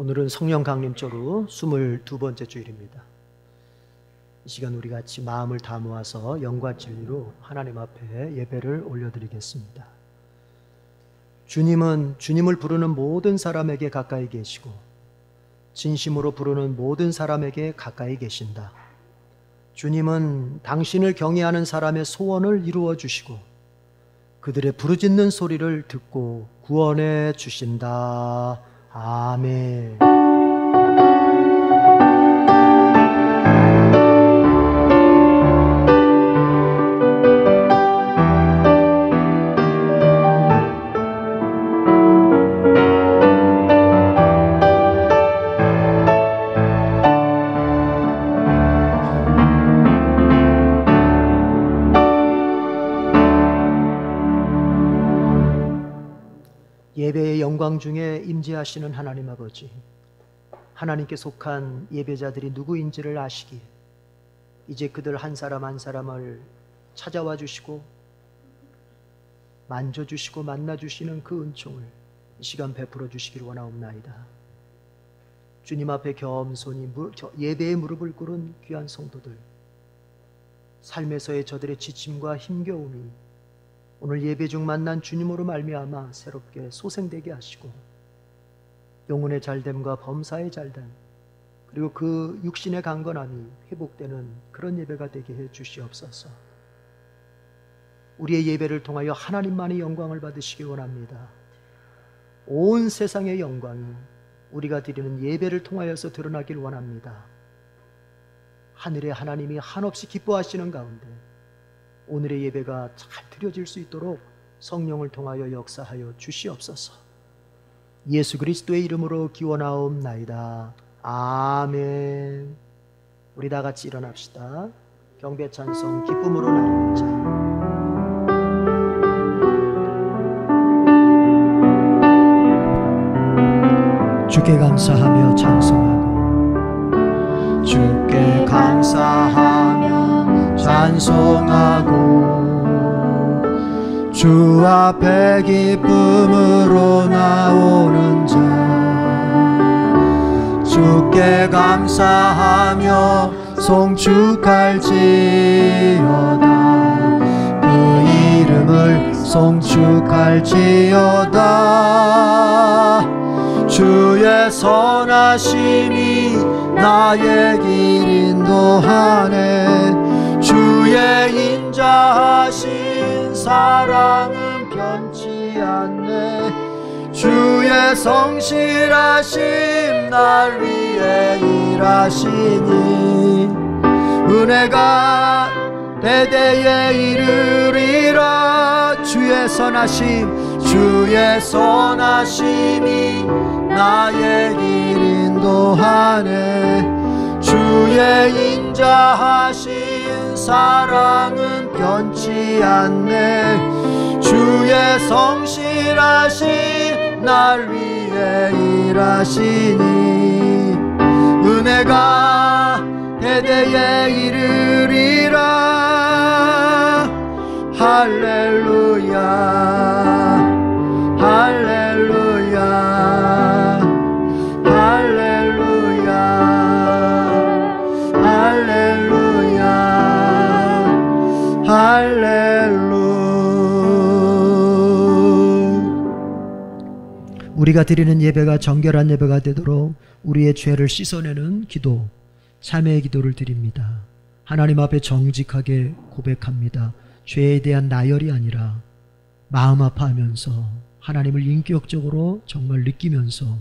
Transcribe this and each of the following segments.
오늘은 성령 강림조로 22번째 주일입니다. 이 시간 우리 같이 마음을 다 모아서 영과 진리로 하나님 앞에 예배를 올려드리겠습니다. 주님은 주님을 부르는 모든 사람에게 가까이 계시고 진심으로 부르는 모든 사람에게 가까이 계신다. 주님은 당신을 경외하는 사람의 소원을 이루어 주시고 그들의 부르짖는 소리를 듣고 구원해 주신다. 아멘. 예배의 영광 중에 임재하시는 하나님 아버지, 하나님께 속한 예배자들이 누구인지를 아시기에 이제 그들 한 사람 한 사람을 찾아와 주시고 만져주시고 만나주시는 그 은총을 이 시간 베풀어 주시길 원하옵나이다. 주님 앞에 겸손히 예배의 무릎을 꿇은 귀한 성도들, 삶에서의 저들의 지침과 힘겨움이 오늘 예배 중 만난 주님으로 말미암아 새롭게 소생되게 하시고 영혼의 잘됨과 범사의 잘됨 그리고 그 육신의 강건함이 회복되는 그런 예배가 되게 해 주시옵소서. 우리의 예배를 통하여 하나님만의 영광을 받으시기 원합니다. 온 세상의 영광이 우리가 드리는 예배를 통하여서 드러나길 원합니다. 하늘의 하나님이 한없이 기뻐하시는 가운데 오늘의 예배가 잘 드려질 수 있도록 성령을 통하여 역사하여 주시옵소서. 예수 그리스도의 이름으로 기원하옵나이다. 아멘. 우리 다 같이 일어납시다. 경배 찬송 기쁨으로 나누자. 주께 감사하며 찬송하고 주께 감사하며 찬송하고 주 앞에 기쁨으로 나오는 자 주께 감사하며 송축할지어다 그 이름을 송축할지어다 주의 선하심이 나의 길 인도하네 주의 인자하신 사랑은 변치 않네 주의 성실하심 날 위해 일하시니 은혜가 대대에 이르리라 주의 선하심이 나의 길 인도하네 주의 인자하신 사랑은 변치 않네 주의 성실하신 날 위해 일하시니 은혜가 대대에 이르리라 할렐루야 할렐루야 할렐루야 할렐루야 할렐루야. 우리가 드리는 예배가 정결한 예배가 되도록 우리의 죄를 씻어내는 기도, 참회의 기도를 드립니다. 하나님 앞에 정직하게 고백합니다. 죄에 대한 나열이 아니라 마음 아파하면서 하나님을 인격적으로 정말 느끼면서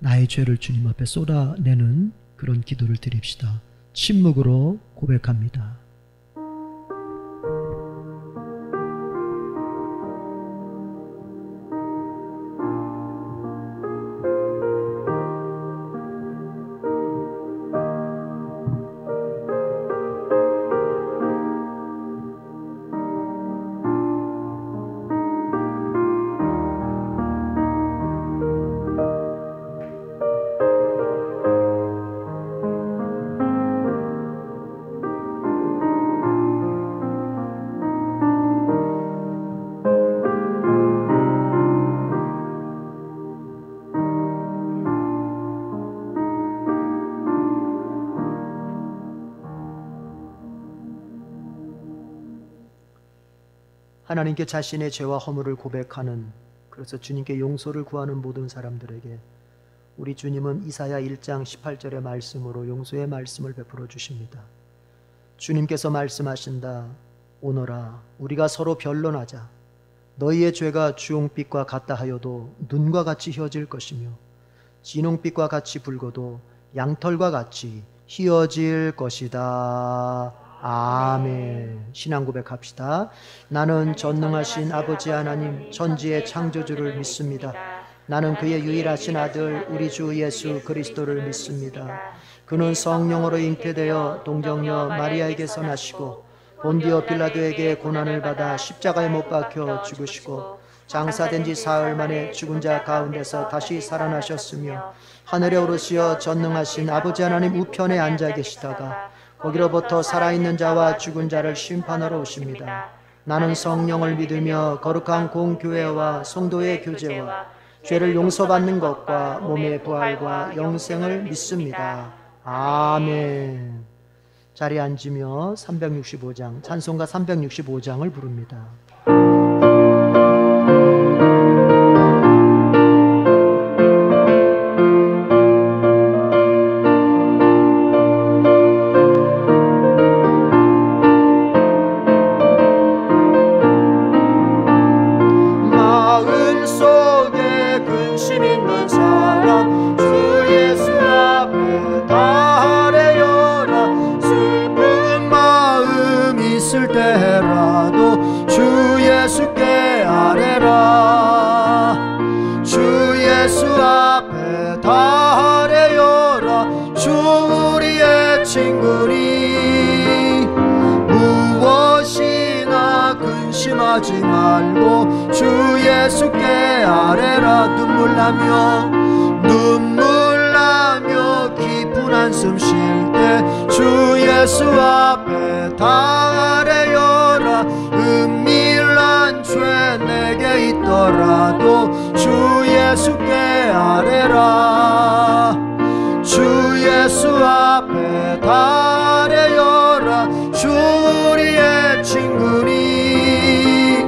나의 죄를 주님 앞에 쏟아내는 그런 기도를 드립시다. 침묵으로 고백합니다. 하나님께 자신의 죄와 허물을 고백하는, 그래서 주님께 용서를 구하는 모든 사람들에게 우리 주님은 이사야 1장 18절의 말씀으로 용서의 말씀을 베풀어 주십니다. 주님께서 말씀하신다. 오너라, 우리가 서로 변론하자. 너희의 죄가 주홍빛과 같다 하여도 눈과 같이 휘어질 것이며 진홍빛과 같이 붉어도 양털과 같이 휘어질 것이다. 아멘. 신앙 고백합시다. 나는 전능하신 아버지 하나님 천지의 창조주를 믿습니다. 나는 그의 유일하신 아들 우리 주 예수 그리스도를 믿습니다. 그는 성령으로 잉태되어 동정녀 마리아에게서 나시고 본디오 빌라도에게 고난을 받아 십자가에 못 박혀 죽으시고 장사된 지 사흘 만에 죽은 자 가운데서 다시 살아나셨으며 하늘에 오르시어 전능하신 아버지 하나님 우편에 앉아 계시다가 거기로부터 살아있는 자와 죽은 자를 심판하러 오십니다. 나는 성령을 믿으며 거룩한 공교회와 성도의 교제와 죄를 용서받는 것과 몸의 부활과 영생을 믿습니다. 아멘. 자리에 앉으며 365장, 찬송가 365장을 부릅니다. 하지 말고 주 예수께 아뢰라. 눈물 나며 깊은 한숨 쉴 때 주 예수 앞에 다 아뢰어라. 은밀한 죄 내게 있더라도 주 예수께 아뢰라. 주 예수 앞에 다 아뢰어라. 주 우리의 친구니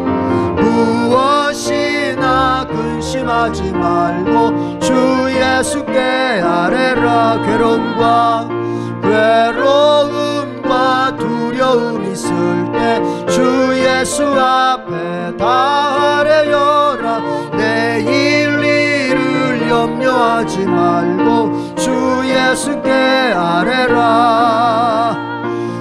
무엇이나 근심하지 말고 주 예수께 아뢰라. 괴로움과 두려움 있을 때 주 예수 앞에 다 아뢰어라. 내일 일을 염려하지 말고 주 예수께 아뢰라.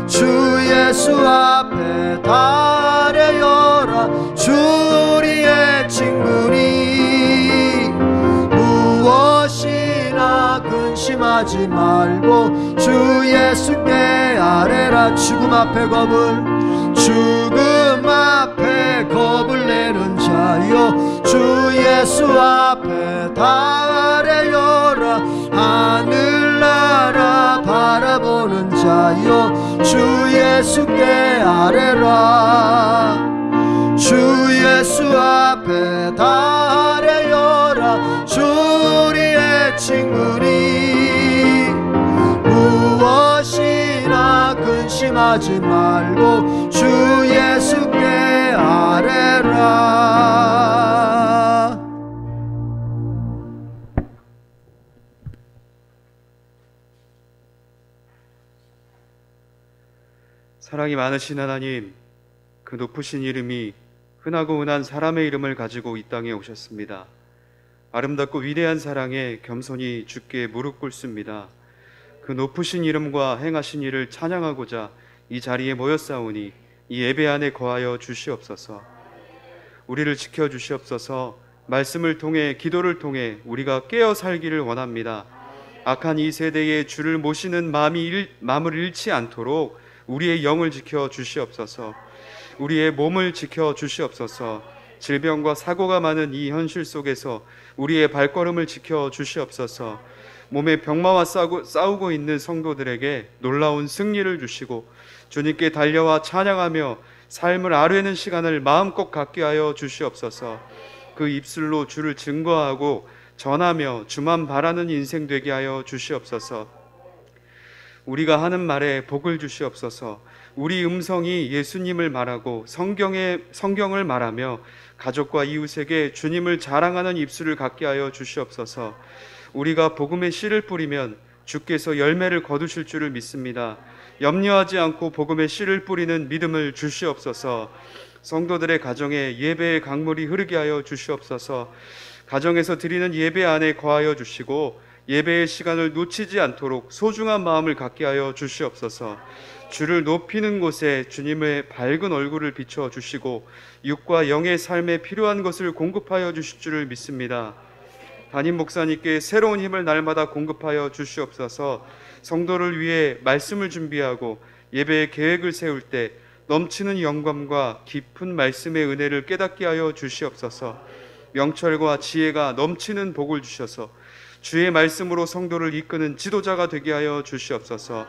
주 예수 앞에 다 아뢰어라. 주 우리의 친구니 무엇이나 근심하지 말고 주 예수께 아뢰라. 죽음 앞에 겁을 내는 자여 주 예수 앞에 다 아뢰어라. 하늘나라 바라보는 자여 주 예수께 아뢰라. 주 예수 앞에 다 아뢰어라. 주 우리의 친구니 무엇이나 근심하지 말고 주 예수께 아뢰라. 사랑이 많으신 하나님, 그 높으신 이름이 흔하고 흔한 사람의 이름을 가지고 이 땅에 오셨습니다. 아름답고 위대한 사랑에 겸손히 주께 무릎 꿇습니다. 그 높으신 이름과 행하신 일을 찬양하고자 이 자리에 모였사오니 이 예배 안에 거하여 주시옵소서. 우리를 지켜주시옵소서. 말씀을 통해 기도를 통해 우리가 깨어 살기를 원합니다. 악한 이 세대에 주를 모시는 마음을 잃지 않도록 우리의 영을 지켜 주시옵소서. 우리의 몸을 지켜 주시옵소서. 질병과 사고가 많은 이 현실 속에서 우리의 발걸음을 지켜 주시옵소서. 몸에 병마와 싸우고 있는 성도들에게 놀라운 승리를 주시고 주님께 달려와 찬양하며 삶을 아뢰는 시간을 마음껏 갖게 하여 주시옵소서. 그 입술로 주를 증거하고 전하며 주만 바라는 인생 되게 하여 주시옵소서. 우리가 하는 말에 복을 주시옵소서. 우리 음성이 예수님을 말하고 성경을 말하며 가족과 이웃에게 주님을 자랑하는 입술을 갖게 하여 주시옵소서. 우리가 복음의 씨를 뿌리면 주께서 열매를 거두실 줄을 믿습니다. 염려하지 않고 복음의 씨를 뿌리는 믿음을 주시옵소서. 성도들의 가정에 예배의 강물이 흐르게 하여 주시옵소서. 가정에서 드리는 예배 안에 거하여 주시고 예배의 시간을 놓치지 않도록 소중한 마음을 갖게 하여 주시옵소서. 주를 높이는 곳에 주님의 밝은 얼굴을 비춰 주시고 육과 영의 삶에 필요한 것을 공급하여 주실 줄을 믿습니다. 담임 목사님께 새로운 힘을 날마다 공급하여 주시옵소서. 성도를 위해 말씀을 준비하고 예배의 계획을 세울 때 넘치는 영감과 깊은 말씀의 은혜를 깨닫게 하여 주시옵소서. 명철과 지혜가 넘치는 복을 주셔서 주의 말씀으로 성도를 이끄는 지도자가 되게 하여 주시옵소서.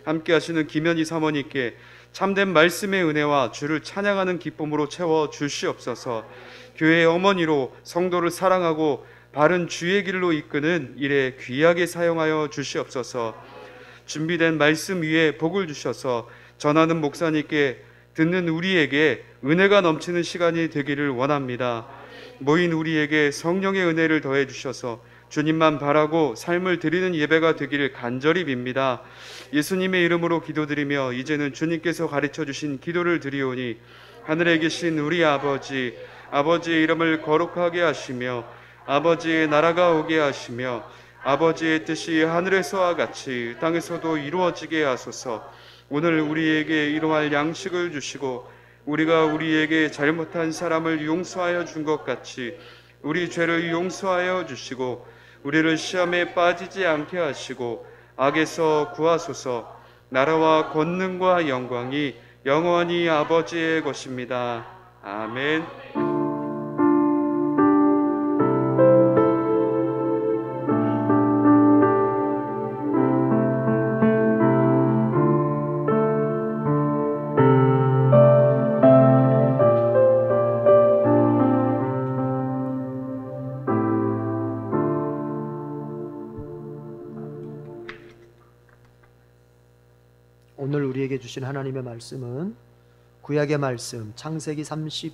함께 하시는 김현희 사모님께 참된 말씀의 은혜와 주를 찬양하는 기쁨으로 채워 주시옵소서. 교회의 어머니로 성도를 사랑하고 바른 주의 길로 이끄는 일에 귀하게 사용하여 주시옵소서. 준비된 말씀 위에 복을 주셔서 전하는 목사님께 듣는 우리에게 은혜가 넘치는 시간이 되기를 원합니다. 모인 우리에게 성령의 은혜를 더해 주셔서 주님만 바라고 삶을 드리는 예배가 되기를 간절히 빕니다. 예수님의 이름으로 기도드리며 이제는 주님께서 가르쳐 주신 기도를 드리오니 하늘에 계신 우리 아버지, 아버지의 이름을 거룩하게 하시며 아버지의 나라가 오게 하시며 아버지의 뜻이 하늘에서와 같이 땅에서도 이루어지게 하소서. 오늘 우리에게 일용할 양식을 주시고 우리가 우리에게 잘못한 사람을 용서하여 준 것 같이 우리 죄를 용서하여 주시고 우리를 시험에 빠지지 않게 하시고 악에서 구하소서. 나라와 권능과 영광이 영원히 아버지의 것입니다. 아멘. 오늘 우리에게 주신 하나님의 말씀은 구약의 말씀 창세기 31장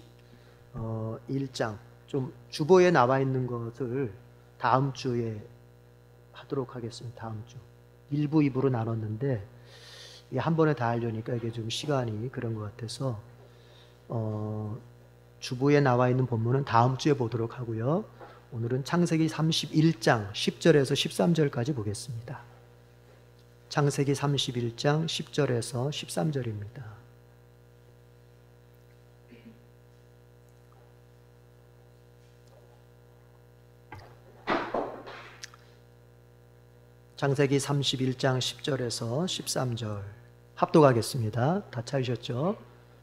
좀 주보에 나와 있는 것을 다음 주에 하도록 하겠습니다. 다음 주 1부 2부로 나눴는데 한 번에 다 하려니까 이게 좀 시간이 그런 것 같아서 주보에 나와 있는 본문은 다음 주에 보도록 하고요. 오늘은 창세기 31장 10절에서 13절까지 보겠습니다. 창세기 31장 10절에서 13절입니다. 창세기 31장 10절에서 13절 합독하겠습니다. 다 찾으셨죠?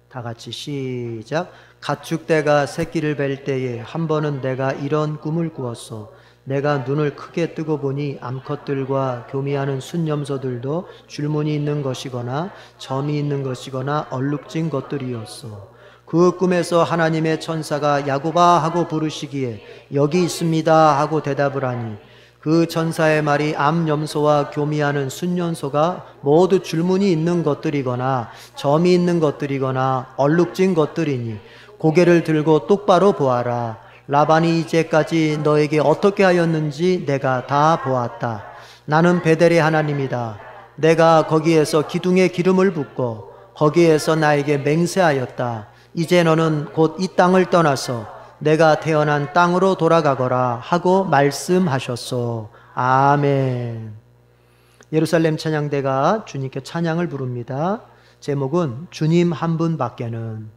다 같이 시작. 가축대가 새끼를 뵐 때에 한 번은 내가 이런 꿈을 꾸었소. 내가 눈을 크게 뜨고 보니 암컷들과 교미하는 순염소들도 줄무늬 있는 것이거나 점이 있는 것이거나 얼룩진 것들이었소. 그 꿈에서 하나님의 천사가 야곱아 하고 부르시기에 여기 있습니다 하고 대답을 하니 그 천사의 말이 암염소와 교미하는 순염소가 모두 줄무늬 있는 것들이거나 점이 있는 것들이거나 얼룩진 것들이니 고개를 들고 똑바로 보아라. 라반이 이제까지 너에게 어떻게 하였는지 내가 다 보았다. 나는 베델의 하나님이다. 내가 거기에서 기둥에 기름을 붓고 거기에서 나에게 맹세하였다. 이제 너는 곧 이 땅을 떠나서 내가 태어난 땅으로 돌아가거라 하고 말씀하셨소. 아멘. 예루살렘 찬양대가 주님께 찬양을 부릅니다. 제목은 주님 한 분밖에는.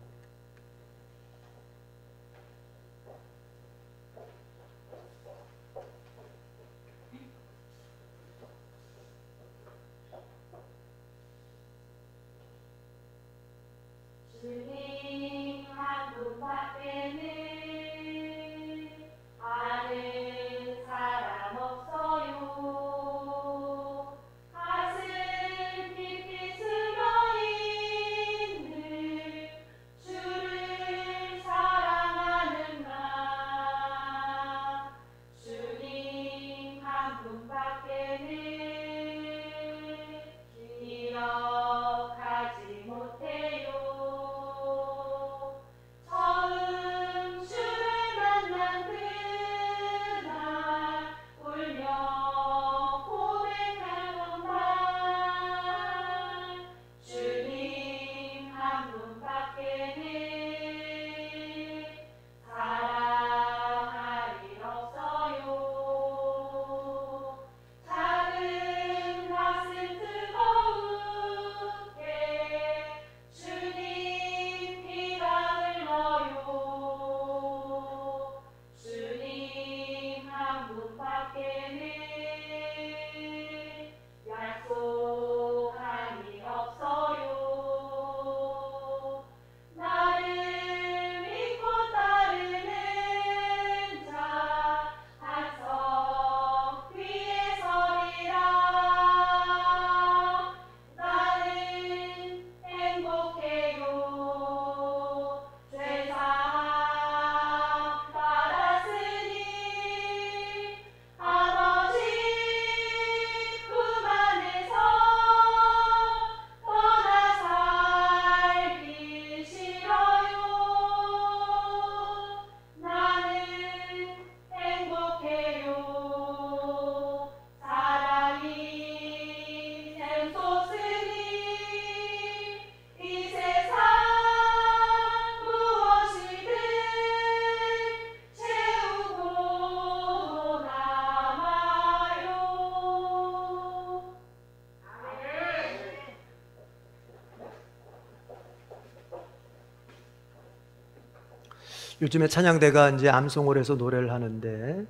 요즘에 찬양대가 이제 암송을 해서 노래를 하는데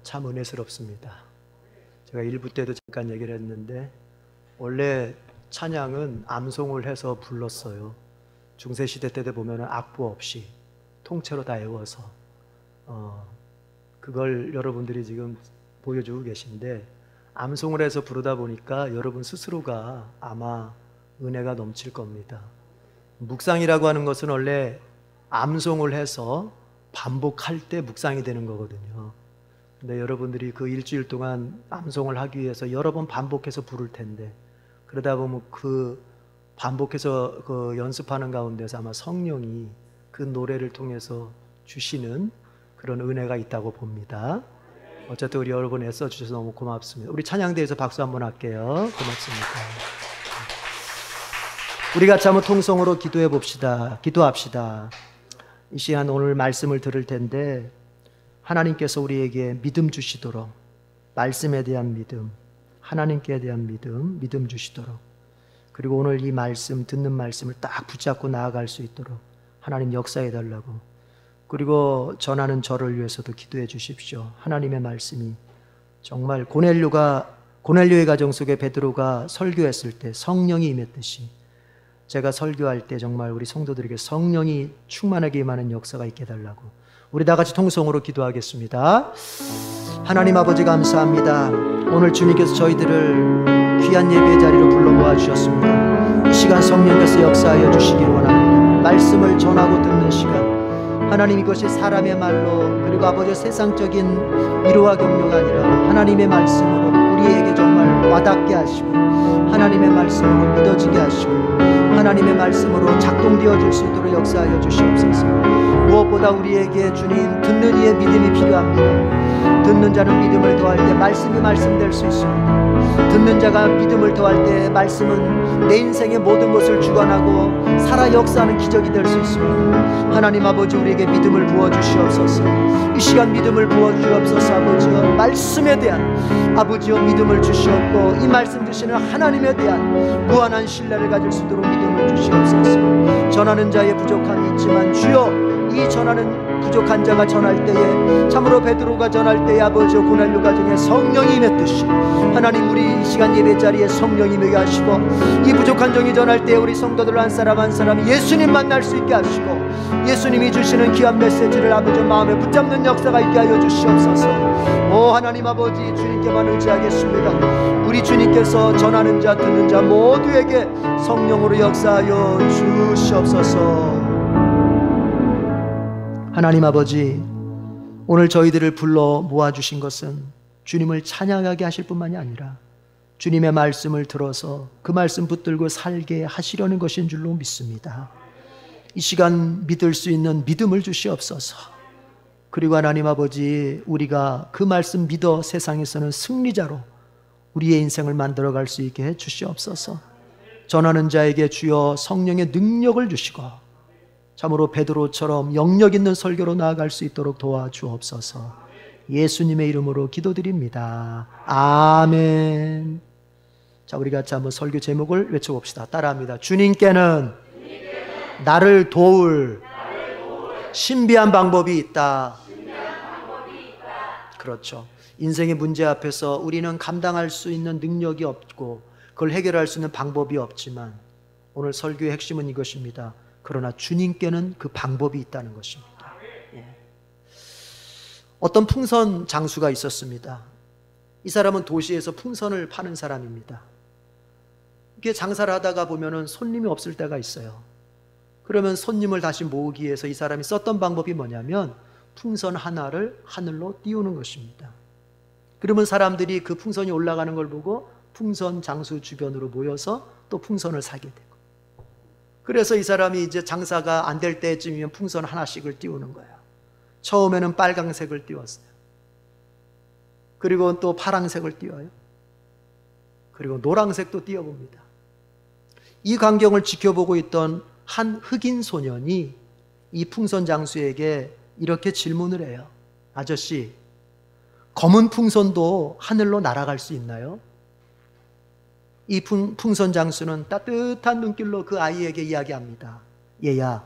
참 은혜스럽습니다. 제가 1부 때도 잠깐 얘기를 했는데 원래 찬양은 암송을 해서 불렀어요. 중세시대 때도 보면 악보 없이 통째로 다 외워서 그걸 여러분들이 지금 보여주고 계신데 암송을 해서 부르다 보니까 여러분 스스로가 아마 은혜가 넘칠 겁니다. 묵상이라고 하는 것은 원래 암송을 해서 반복할 때 묵상이 되는 거거든요. 근데 여러분들이 그 일주일 동안 암송을 하기 위해서 여러 번 반복해서 부를 텐데 그러다 보면 그 반복해서 그 연습하는 가운데서 아마 성령이 그 노래를 통해서 주시는 그런 은혜가 있다고 봅니다. 어쨌든 우리 여러분 애써주셔서 너무 고맙습니다. 우리 찬양대에서 박수 한번 할게요. 고맙습니다. 우리 같이 한번 통성으로 기도해 봅시다. 기도합시다. 이 시간 오늘 말씀을 들을 텐데 하나님께서 우리에게 믿음 주시도록, 말씀에 대한 믿음, 하나님께 대한 믿음 주시도록, 그리고 오늘 이 말씀, 듣는 말씀을 딱 붙잡고 나아갈 수 있도록 하나님 역사해 달라고, 그리고 전하는 저를 위해서도 기도해 주십시오. 하나님의 말씀이 정말 고넬료의 가정 속에 베드로가 설교했을 때 성령이 임했듯이 제가 설교할 때 정말 우리 성도들에게 성령이 충만하게 임하는 역사가 있게 해달라고 우리 다 같이 통성으로 기도하겠습니다. 하나님 아버지 감사합니다. 오늘 주님께서 저희들을 귀한 예배의 자리로 불러 모아주셨습니다. 이 시간 성령께서 역사하여 주시길 원합니다. 말씀을 전하고 듣는 시간, 하나님 이것이 사람의 말로 그리고 아버지의 세상적인 위로와 격려가 아니라 하나님의 말씀으로 우리에게 정말 와닿게 하시고 하나님의 말씀으로 믿어지게 하시고 하나님의 말씀으로 작동되어질 수 있도록 역사하여 주시옵소서. 무엇보다 우리에게 주님 듣는 이의 믿음이 필요합니다. 듣는 자는 믿음을 더할 때 말씀이 말씀될 수 있습니다. 듣는 자가 믿음을 더할 때 말씀은 내 인생의 모든 것을 주관하고 살아 역사하는 기적이 될 수 있습니다. 하나님 아버지 우리에게 믿음을 부어주시옵소서. 이 시간 믿음을 부어주시옵소서. 아버지여 말씀에 대한 아버지여 믿음을 주시옵고 이 말씀 주시는 하나님에 대한 무한한 신뢰를 가질 수 있도록 믿음을 주시옵소서. 전하는 자의 부족함이 있지만 주여 이 전하는 부족한 자가 전할 때에 참으로 베드로가 전할 때에 아버지여 고넬료 가정에 성령이 임했듯이 하나님 우리 이 시간 예배 자리에 성령이 임하게 하시고 이 부족한 종이 전할 때에 우리 성도들 한 사람 한 사람이 예수님 만날 수 있게 하시고 예수님이 주시는 귀한 메시지를 아버지 마음에 붙잡는 역사가 있게 하여 주시옵소서. 오 하나님 아버지 주님께만 의지하겠습니다. 우리 주님께서 전하는 자 듣는 자 모두에게 성령으로 역사하여 주시옵소서. 하나님 아버지 오늘 저희들을 불러 모아주신 것은 주님을 찬양하게 하실 뿐만이 아니라 주님의 말씀을 들어서 그 말씀 붙들고 살게 하시려는 것인 줄로 믿습니다. 이 시간 믿을 수 있는 믿음을 주시옵소서. 그리고 하나님 아버지 우리가 그 말씀 믿어 세상에서는 승리자로 우리의 인생을 만들어갈 수 있게 해 주시옵소서. 전하는 자에게 주여 성령의 능력을 주시고 참으로 베드로처럼 영력 있는 설교로 나아갈 수 있도록 도와주옵소서. 예수님의 이름으로 기도드립니다. 아멘. 자, 우리 같이 한번 설교 제목을 외쳐봅시다. 따라합니다. 주님께는 나를 도울 신비한 방법이 있다. 그렇죠. 인생의 문제 앞에서 우리는 감당할 수 있는 능력이 없고 그걸 해결할 수 있는 방법이 없지만 오늘 설교의 핵심은 이것입니다. 그러나 주님께는 그 방법이 있다는 것입니다. 어떤 풍선 장수가 있었습니다. 이 사람은 도시에서 풍선을 파는 사람입니다. 이렇게 장사를 하다가 보면은 손님이 없을 때가 있어요. 그러면 손님을 다시 모으기 위해서 이 사람이 썼던 방법이 뭐냐면 풍선 하나를 하늘로 띄우는 것입니다. 그러면 사람들이 그 풍선이 올라가는 걸 보고 풍선 장수 주변으로 모여서 또 풍선을 사게 되고, 그래서 이 사람이 이제 장사가 안 될 때쯤이면 풍선 하나씩을 띄우는 거예요. 처음에는 빨강색을 띄웠어요. 그리고 또 파랑색을 띄워요. 그리고 노란색도 띄워봅니다. 이 광경을 지켜보고 있던 한 흑인 소년이 이 풍선 장수에게 이렇게 질문을 해요. 아저씨, 검은 풍선도 하늘로 날아갈 수 있나요? 이 풍선 장수는 따뜻한 눈길로 그 아이에게 이야기합니다. 얘야,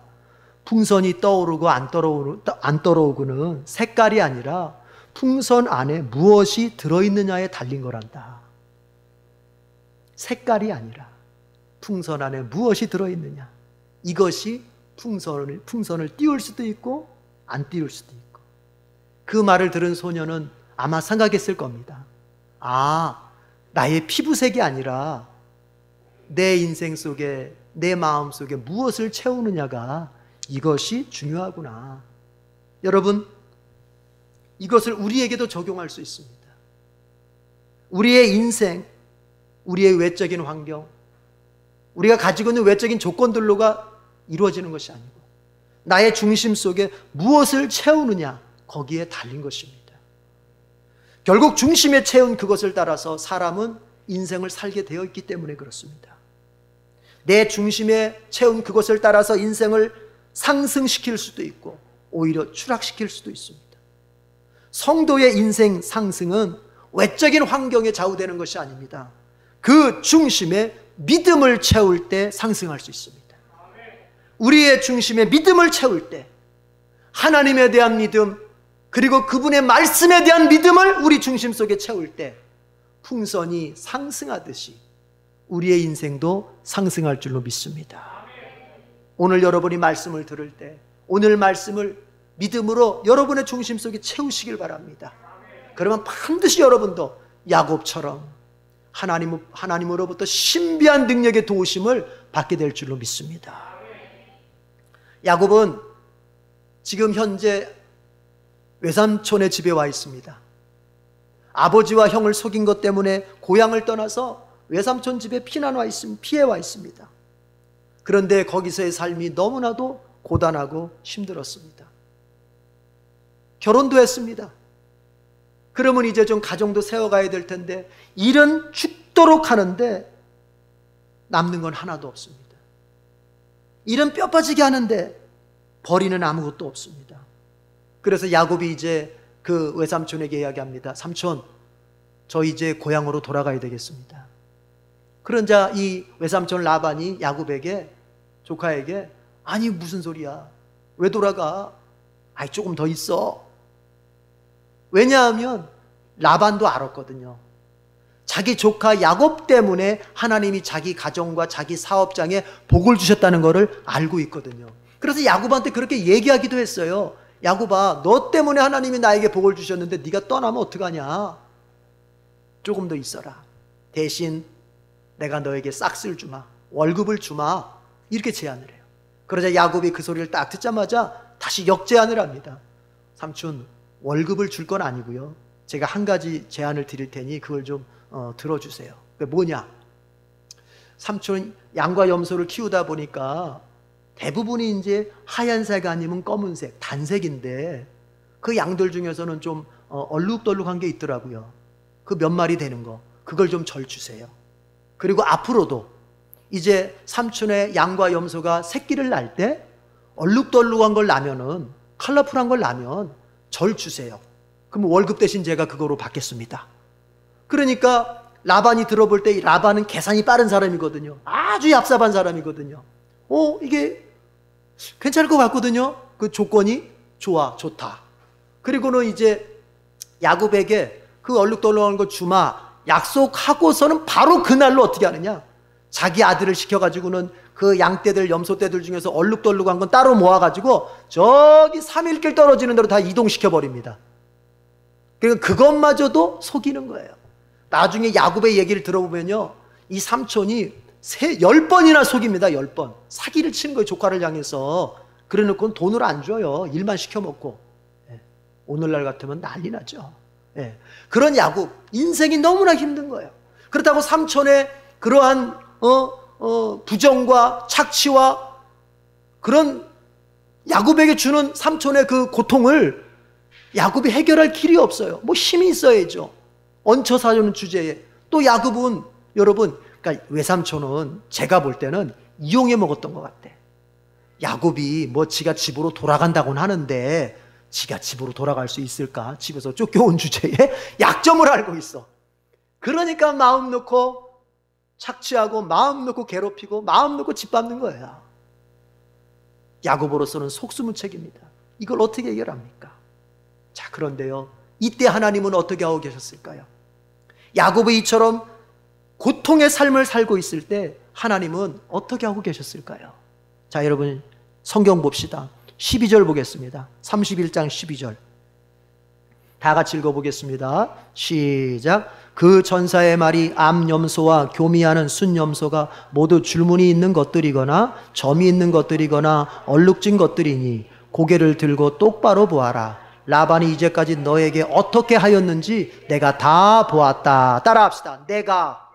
풍선이 떠오르고 안 떠오르고는 색깔이 아니라 풍선 안에 무엇이 들어있느냐에 달린 거란다. 색깔이 아니라 풍선 안에 무엇이 들어있느냐, 이것이 풍선을 띄울 수도 있고 안 띄울 수도 있고. 그 말을 들은 소녀는 아마 생각했을 겁니다. 아, 나의 피부색이 아니라 내 인생 속에, 내 마음 속에 무엇을 채우느냐가, 이것이 중요하구나. 여러분, 이것을 우리에게도 적용할 수 있습니다. 우리의 인생, 우리의 외적인 환경, 우리가 가지고 있는 외적인 조건들로가 이루어지는 것이 아니고 나의 중심 속에 무엇을 채우느냐, 거기에 달린 것입니다. 결국 중심에 채운 그것을 따라서 사람은 인생을 살게 되어 있기 때문에 그렇습니다. 내 중심에 채운 그것을 따라서 인생을 상승시킬 수도 있고 오히려 추락시킬 수도 있습니다. 성도의 인생 상승은 외적인 환경에 좌우되는 것이 아닙니다. 그 중심에 믿음을 채울 때 상승할 수 있습니다. 우리의 중심에 믿음을 채울 때, 하나님에 대한 믿음, 그리고 그분의 말씀에 대한 믿음을 우리 중심 속에 채울 때 풍선이 상승하듯이 우리의 인생도 상승할 줄로 믿습니다. 오늘 여러분이 말씀을 들을 때 오늘 말씀을 믿음으로 여러분의 중심 속에 채우시길 바랍니다. 그러면 반드시 여러분도 야곱처럼 하나님으로부터 신비한 능력의 도우심을 받게 될 줄로 믿습니다. 야곱은 지금 현재 외삼촌의 집에 와 있습니다. 아버지와 형을 속인 것 때문에 고향을 떠나서 외삼촌 집에 피해 와 있습니다. 그런데 거기서의 삶이 너무나도 고단하고 힘들었습니다. 결혼도 했습니다. 그러면 이제 좀 가정도 세워가야 될 텐데 일은 죽도록 하는데 남는 건 하나도 없습니다. 일은 뼈 빠지게 하는데 버리는 아무것도 없습니다. 그래서 야곱이 이제 그 외삼촌에게 이야기합니다. 삼촌, 저 이제 고향으로 돌아가야 되겠습니다. 그러자 이 외삼촌 라반이 야곱에게, 조카에게, 아니 무슨 소리야, 왜 돌아가, 아이 조금 더 있어. 왜냐하면 라반도 알았거든요. 자기 조카 야곱 때문에 하나님이 자기 가정과 자기 사업장에 복을 주셨다는 것을 알고 있거든요. 그래서 야곱한테 그렇게 얘기하기도 했어요. 야곱아, 너 때문에 하나님이 나에게 복을 주셨는데 네가 떠나면 어떡하냐, 조금 더 있어라. 대신 내가 너에게 싹쓸 주마, 월급을 주마, 이렇게 제안을 해요. 그러자 야곱이 그 소리를 딱 듣자마자 다시 역제안을 합니다. 삼촌, 월급을 줄 건 아니고요, 제가 한 가지 제안을 드릴 테니 그걸 좀 들어주세요. 그게 뭐냐, 삼촌 양과 염소를 키우다 보니까 대부분이 이제 하얀색 아니면 검은색, 단색인데 그 양들 중에서는 좀 얼룩덜룩한 게 있더라고요. 그 몇 마리 되는 거, 그걸 좀 절 주세요. 그리고 앞으로도 이제 삼촌의 양과 염소가 새끼를 낳을 때 얼룩덜룩한 걸 낳으면은, 컬러풀한 걸 낳으면 절 주세요. 그럼 월급 대신 제가 그거로 받겠습니다. 그러니까 라반이 들어볼 때, 라반은 계산이 빠른 사람이거든요. 아주 얍삽한 사람이거든요. 이게 괜찮을 것 같거든요. 그 조건이 좋다. 그리고는 이제 야곱에게 그 얼룩덜룩한 거 주마 약속하고서는 바로 그날로 어떻게 하느냐, 자기 아들을 시켜가지고는 그 양떼들, 염소떼들 중에서 얼룩덜룩한 건 따로 모아가지고 저기 3일길 떨어지는 데로 다 이동시켜버립니다. 그러니까 그것마저도 속이는 거예요. 나중에 야곱의 얘기를 들어보면요, 이 삼촌이 10번이나 속입니다. 10번 사기를 치는 거예요, 조카를 향해서. 그래놓고는 돈을 안 줘요. 일만 시켜먹고. 오늘날 같으면 난리 나죠. 그런 야곱, 인생이 너무나 힘든 거예요. 그렇다고 삼촌의 그러한 부정과 착취와 그런 야곱에게 주는 삼촌의 그 고통을 야곱이 해결할 길이 없어요. 뭐 힘이 있어야죠. 얹혀 사는 주제에. 또 야곱은, 여러분, 그러니까 외삼촌은 제가 볼 때는 이용해 먹었던 것 같아. 야곱이 뭐 지가 집으로 돌아간다고는 하는데 지가 집으로 돌아갈 수 있을까? 집에서 쫓겨온 주제에 약점을 알고 있어. 그러니까 마음 놓고 착취하고, 마음 놓고 괴롭히고, 마음 놓고 짓밟는 거야. 야고보로서는 속수무책입니다. 이걸 어떻게 해결합니까? 자, 그런데요, 이때 하나님은 어떻게 하고 계셨을까요? 야고보 이처럼 고통의 삶을 살고 있을 때 하나님은 어떻게 하고 계셨을까요? 자, 여러분 성경 봅시다. 12절 보겠습니다. 31장 12절 다 같이 읽어보겠습니다. 시작. 그 전사의 말이 암염소와 교미하는 순염소가 모두 줄무늬 있는 것들이거나 점이 있는 것들이거나 얼룩진 것들이니 고개를 들고 똑바로 보아라. 라반이 이제까지 너에게 어떻게 하였는지 내가 다 보았다. 따라합시다. 내가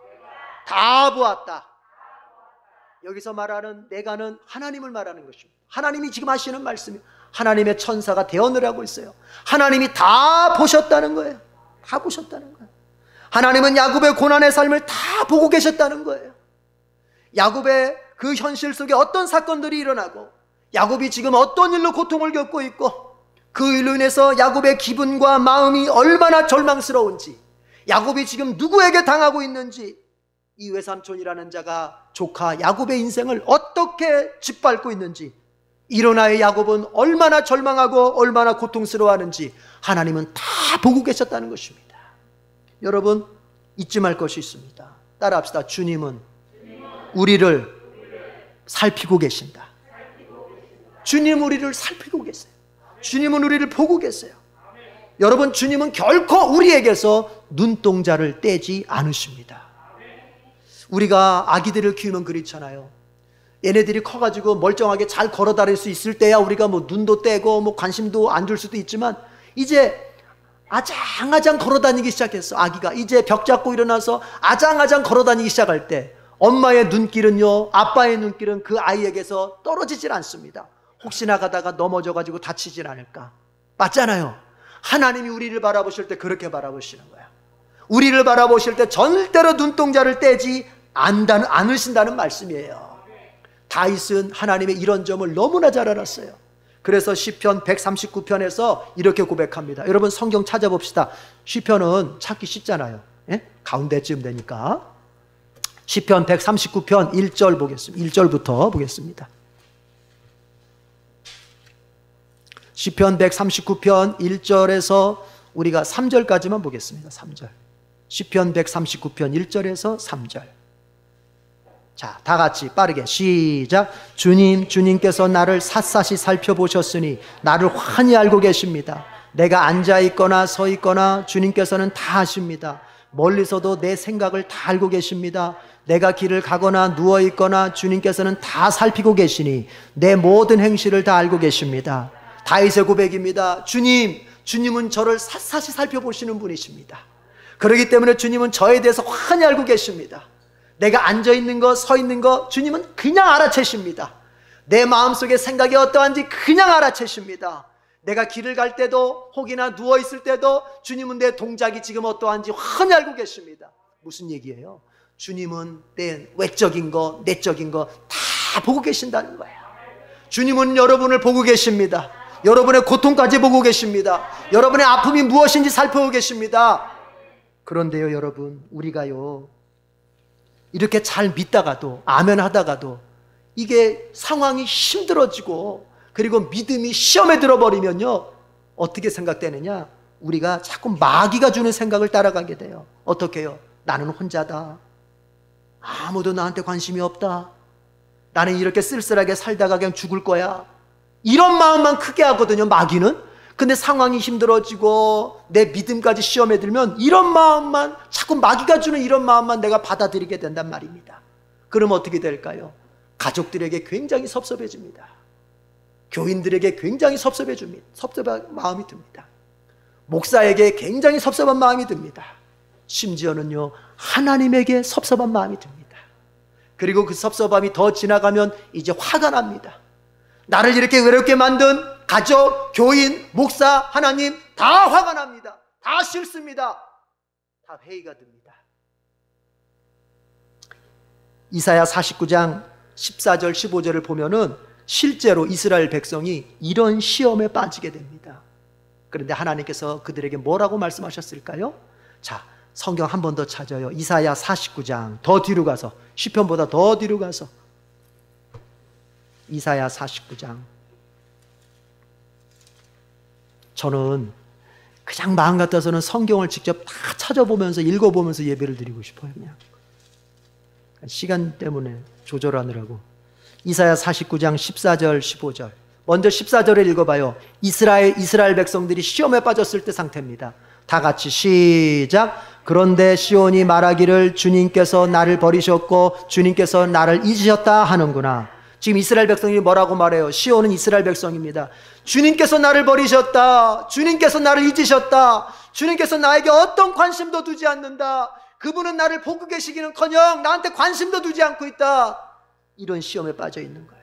다 보았다. 여기서 말하는 내가는 하나님을 말하는 것입니다. 하나님이 지금 하시는 말씀이 하나님의 천사가 대언을 하고 있어요. 하나님이 다 보셨다는 거예요. 다 보셨다는 거예요. 하나님은 야곱의 고난의 삶을 다 보고 계셨다는 거예요. 야곱의 그 현실 속에 어떤 사건들이 일어나고 야곱이 지금 어떤 일로 고통을 겪고 있고 그 일로 인해서 야곱의 기분과 마음이 얼마나 절망스러운지, 야곱이 지금 누구에게 당하고 있는지, 이 외삼촌이라는 자가 조카 야곱의 인생을 어떻게 짓밟고 있는지, 일어나의 야곱은 얼마나 절망하고 얼마나 고통스러워하는지 하나님은 다 보고 계셨다는 것입니다. 여러분 잊지 말 것이 있습니다. 따라합시다. 주님은 우리를 살피고 계신다. 주님 우리를 살피고 계세요. 주님은 우리를 보고 계세요. 여러분, 주님은 결코 우리에게서 눈동자를 떼지 않으십니다. 우리가 아기들을 키우면 그렇잖아요. 얘네들이 커가지고 멀쩡하게 잘 걸어 다닐 수 있을 때야 우리가 뭐 눈도 떼고 뭐 관심도 안 줄 수도 있지만, 이제 아장아장 걸어 다니기 시작했어. 아기가 이제 벽 잡고 일어나서 아장아장 걸어 다니기 시작할 때 엄마의 눈길은요, 아빠의 눈길은 그 아이에게서 떨어지질 않습니다. 혹시나 가다가 넘어져가지고 다치진 않을까. 맞잖아요. 하나님이 우리를 바라보실 때 그렇게 바라보시는 거야. 우리를 바라보실 때 절대로 눈동자를 떼지 않으신다는 말씀이에요. 다윗은 하나님의 이런 점을 너무나 잘 알았어요. 그래서 시편 139편에서 이렇게 고백합니다. 여러분 성경 찾아봅시다. 시편은 찾기 쉽잖아요. 예? 가운데쯤 되니까. 시편 139편 1절 보겠습니다. 1절부터 보겠습니다. 시편 139편 1절에서 우리가 3절까지만 보겠습니다. 3절. 시편 139편 1절에서 3절. 자, 다 같이 빠르게 시작. 주님께서 나를 샅샅이 살펴보셨으니 나를 환히 알고 계십니다. 내가 앉아 있거나 서 있거나 주님께서는 다 아십니다. 멀리서도 내 생각을 다 알고 계십니다. 내가 길을 가거나 누워 있거나 주님께서는 다 살피고 계시니 내 모든 행실을 다 알고 계십니다. 다윗의 고백입니다. 주님은 저를 샅샅이 살펴보시는 분이십니다. 그렇기 때문에 주님은 저에 대해서 환히 알고 계십니다. 내가 앉아있는 거, 서 있는 거 주님은 그냥 알아채십니다. 내 마음속에 생각이 어떠한지 그냥 알아채십니다. 내가 길을 갈 때도 혹이나 누워있을 때도 주님은 내 동작이 지금 어떠한지 환히 알고 계십니다. 무슨 얘기예요? 주님은 내 외적인 거, 내적인 거 다 보고 계신다는 거예요. 주님은 여러분을 보고 계십니다. 여러분의 고통까지 보고 계십니다. 여러분의 아픔이 무엇인지 살펴보고 계십니다. 그런데요, 여러분, 우리가요 이렇게 잘 믿다가도 아멘 하다가도 이게 상황이 힘들어지고 그리고 믿음이 시험에 들어버리면요 어떻게 생각되느냐? 우리가 자꾸 마귀가 주는 생각을 따라가게 돼요. 어떻게 해요? 나는 혼자다. 아무도 나한테 관심이 없다. 나는 이렇게 쓸쓸하게 살다가 그냥 죽을 거야. 이런 마음만 크게 하거든요, 마귀는. 근데 상황이 힘들어지고 내 믿음까지 시험에 들면 이런 마음만, 자꾸 마귀가 주는 이런 마음만 내가 받아들이게 된단 말입니다. 그럼 어떻게 될까요? 가족들에게 굉장히 섭섭해집니다. 교인들에게 굉장히 섭섭한 마음이 듭니다. 목사에게 굉장히 섭섭한 마음이 듭니다. 심지어는요 하나님에게 섭섭한 마음이 듭니다. 그리고 그 섭섭함이 더 지나가면 이제 화가 납니다. 나를 이렇게 외롭게 만든 가족, 교인, 목사, 하나님 다 화가 납니다. 다 싫습니다. 다 회의가 듭니다. 이사야 49장 14절 15절을 보면은 실제로 이스라엘 백성이 이런 시험에 빠지게 됩니다. 그런데 하나님께서 그들에게 뭐라고 말씀하셨을까요? 자, 성경 한 번 더 찾아요. 이사야 49장 더 뒤로 가서, 시편보다 더 뒤로 가서 이사야 49장 저는 그냥 마음 같아서는 성경을 직접 다 찾아보면서 읽어보면서 예배를 드리고 싶어요. 그냥 시간 때문에 조절하느라고. 이사야 49장 14절 15절. 먼저 14절을 읽어봐요. 이스라엘 백성들이 시험에 빠졌을 때 상태입니다. 다 같이 시작. 그런데 시온이 말하기를 주님께서 나를 버리셨고 주님께서 나를 잊으셨다 하는구나. 지금 이스라엘 백성이 뭐라고 말해요? 시온은 이스라엘 백성입니다. 주님께서 나를 버리셨다. 주님께서 나를 잊으셨다. 주님께서 나에게 어떤 관심도 두지 않는다. 그분은 나를 보고 계시기는커녕 나한테 관심도 두지 않고 있다. 이런 시험에 빠져 있는 거예요.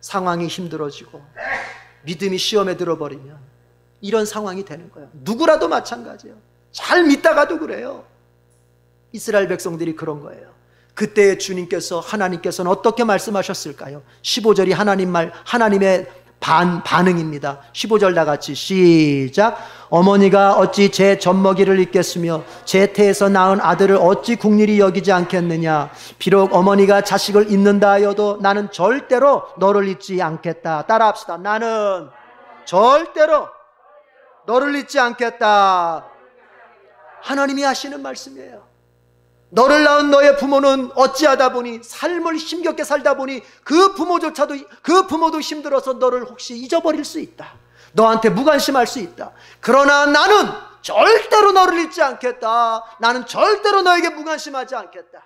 상황이 힘들어지고 믿음이 시험에 들어버리면 이런 상황이 되는 거예요. 누구라도 마찬가지예요. 잘 믿다가도 그래요. 이스라엘 백성들이 그런 거예요. 그때 주님께서, 하나님께서는 어떻게 말씀하셨을까요? 15절이 하나님의 반응입니다. 15절 다 같이 시작. 어머니가 어찌 제 젖먹이를 잊겠으며 제 태에서 낳은 아들을 어찌 국률이 여기지 않겠느냐. 비록 어머니가 자식을 잊는다 하여도 나는 절대로 너를 잊지 않겠다. 따라합시다. 나는 절대로 너를 잊지 않겠다. 하나님이 하시는 말씀이에요. 너를 낳은 너의 부모는 어찌하다 보니 삶을 힘겹게 살다 보니 그 부모도 힘들어서 너를 혹시 잊어버릴 수 있다. 너한테 무관심할 수 있다. 그러나 나는 절대로 너를 잊지 않겠다. 나는 절대로 너에게 무관심하지 않겠다.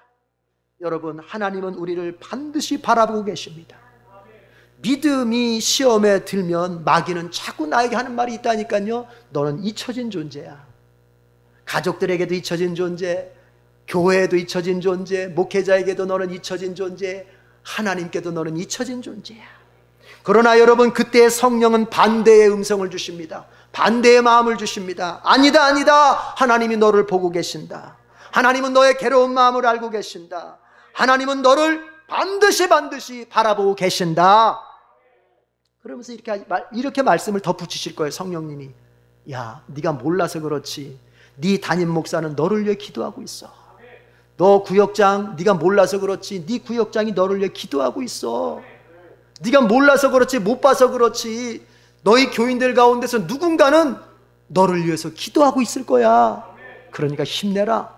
여러분, 하나님은 우리를 반드시 바라보고 계십니다. 믿음이 시험에 들면 마귀는 자꾸 나에게 하는 말이 있다니까요. 너는 잊혀진 존재야. 가족들에게도 잊혀진 존재, 교회에도 잊혀진 존재, 목회자에게도 너는 잊혀진 존재, 하나님께도 너는 잊혀진 존재야. 그러나 여러분, 그때 성령은 반대의 음성을 주십니다. 반대의 마음을 주십니다. 아니다, 아니다. 하나님이 너를 보고 계신다. 하나님은 너의 괴로운 마음을 알고 계신다. 하나님은 너를 반드시 바라보고 계신다. 그러면서 이렇게 말씀을 덧붙이실 거예요. 성령님이. 야, 네가 몰라서 그렇지. 네 담임 목사는 너를 위해 기도하고 있어. 너 구역장, 네가 몰라서 그렇지. 네 구역장이 너를 위해 기도하고 있어. 네가 몰라서 그렇지, 못 봐서 그렇지. 너희 교인들 가운데서 누군가는 너를 위해서 기도하고 있을 거야. 그러니까 힘내라.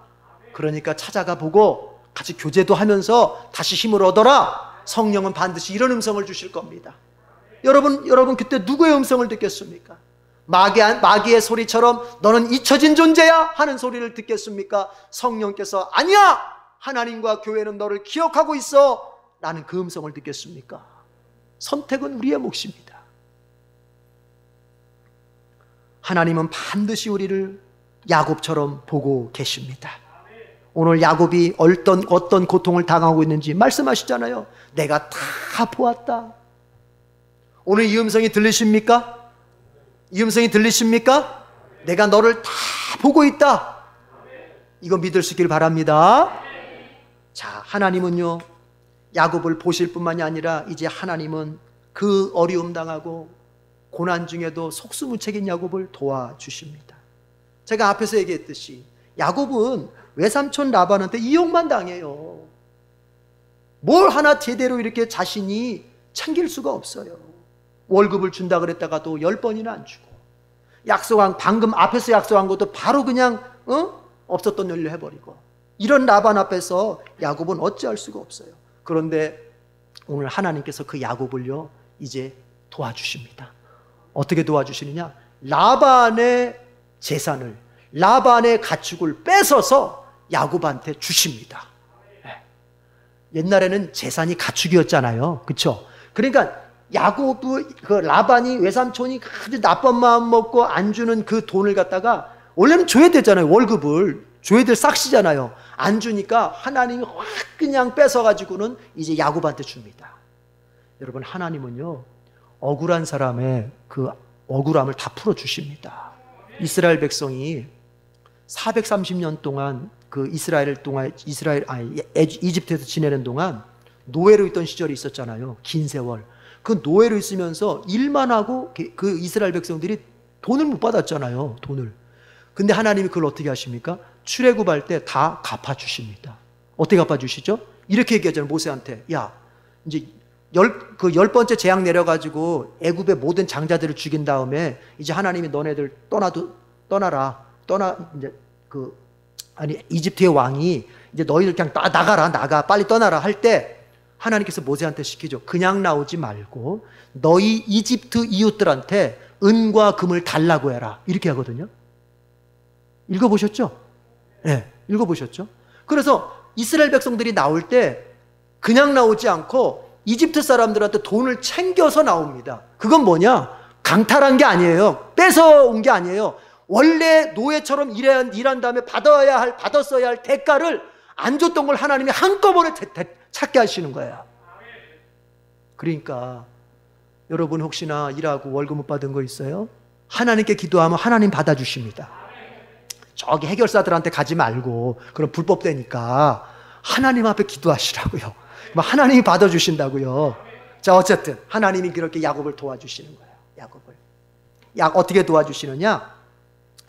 그러니까 찾아가 보고 같이 교제도 하면서 다시 힘을 얻어라. 성령은 반드시 이런 음성을 주실 겁니다. 여러분 그때 누구의 음성을 듣겠습니까? 마귀의 소리처럼 너는 잊혀진 존재야 하는 소리를 듣겠습니까? 성령께서 아니야, 하나님과 교회는 너를 기억하고 있어 라는 그 음성을 듣겠습니까? 선택은 우리의 몫입니다. 하나님은 반드시 우리를 야곱처럼 보고 계십니다. 오늘 야곱이 어떤 고통을 당하고 있는지 말씀하시잖아요. 내가 다 보았다. 오늘 이 음성이 들리십니까? 이 음성이 들리십니까? 내가 너를 다 보고 있다. 이거 믿을 수 있길 바랍니다. 자, 하나님은요, 야곱을 보실 뿐만이 아니라 이제 하나님은 그 어려움 당하고 고난 중에도 속수무책인 야곱을 도와주십니다. 제가 앞에서 얘기했듯이 야곱은 외삼촌 라반한테 이용만 당해요. 뭘 하나 제대로 이렇게 자신이 챙길 수가 없어요. 월급을 준다 그랬다가도 10번이나 안 주고, 방금 앞에서 약속한 것도 바로 그냥 없었던 일로 해버리고, 이런 라반 앞에서 야곱은 어찌할 수가 없어요. 그런데 오늘 하나님께서 그 야곱을요 이제 도와주십니다. 어떻게 도와주시느냐? 라반의 재산을, 라반의 가축을 뺏어서 야곱한테 주십니다. 옛날에는 재산이 가축이었잖아요. 그렇죠? 그러니까 라반이, 외삼촌이 아주 나쁜 마음 먹고 안 주는 그 돈을 갖다가, 원래는 줘야 되잖아요. 월급을 줘야 될 싹시잖아요. 안 주니까 하나님이 확 그냥 뺏어가지고는 이제 야곱한테 줍니다. 여러분, 하나님은요 억울한 사람의 그 억울함을 다 풀어주십니다. 이스라엘 백성이 430년 동안 이집트에서 지내는 동안 노예로 있던 시절이 있었잖아요. 긴 세월. 그 노예로 있으면서 일만 하고 그 이스라엘 백성들이 돈을 못 받았잖아요. 돈을. 근데 하나님이 그걸 어떻게 하십니까? 출애굽할 때 다 갚아주십니다. 어떻게 갚아주시죠? 이렇게 얘기하잖아요. 모세한테. 야, 이제 열 번째 재앙 내려가지고 애굽의 모든 장자들을 죽인 다음에 이제 하나님이 너네들 떠나라. 이제 이집트의 왕이 이제 너희들 그냥 나가 빨리 떠나라 할 때 하나님께서 모세한테 시키죠. 그냥 나오지 말고 너희 이집트 이웃들한테 은과 금을 달라고 해라. 이렇게 하거든요. 읽어보셨죠? 네, 읽어보셨죠? 그래서 이스라엘 백성들이 나올 때 그냥 나오지 않고 이집트 사람들한테 돈을 챙겨서 나옵니다. 그건 뭐냐? 강탈한 게 아니에요. 뺏어온 게 아니에요. 원래 노예처럼 일한 다음에 받았어야 할 대가를 안 줬던 걸 하나님이 한꺼번에 찾게 하시는 거예요. 그러니까 여러분 혹시나 일하고 월급 못 받은 거 있어요? 하나님께 기도하면 하나님 받아주십니다. 저기 해결사들한테 가지 말고 그럼 불법되니까 하나님 앞에 기도하시라고요. 하나님이 받아주신다고요. 자, 어쨌든 하나님이 그렇게 야곱을 도와주시는 거예요. 어떻게 도와주시느냐?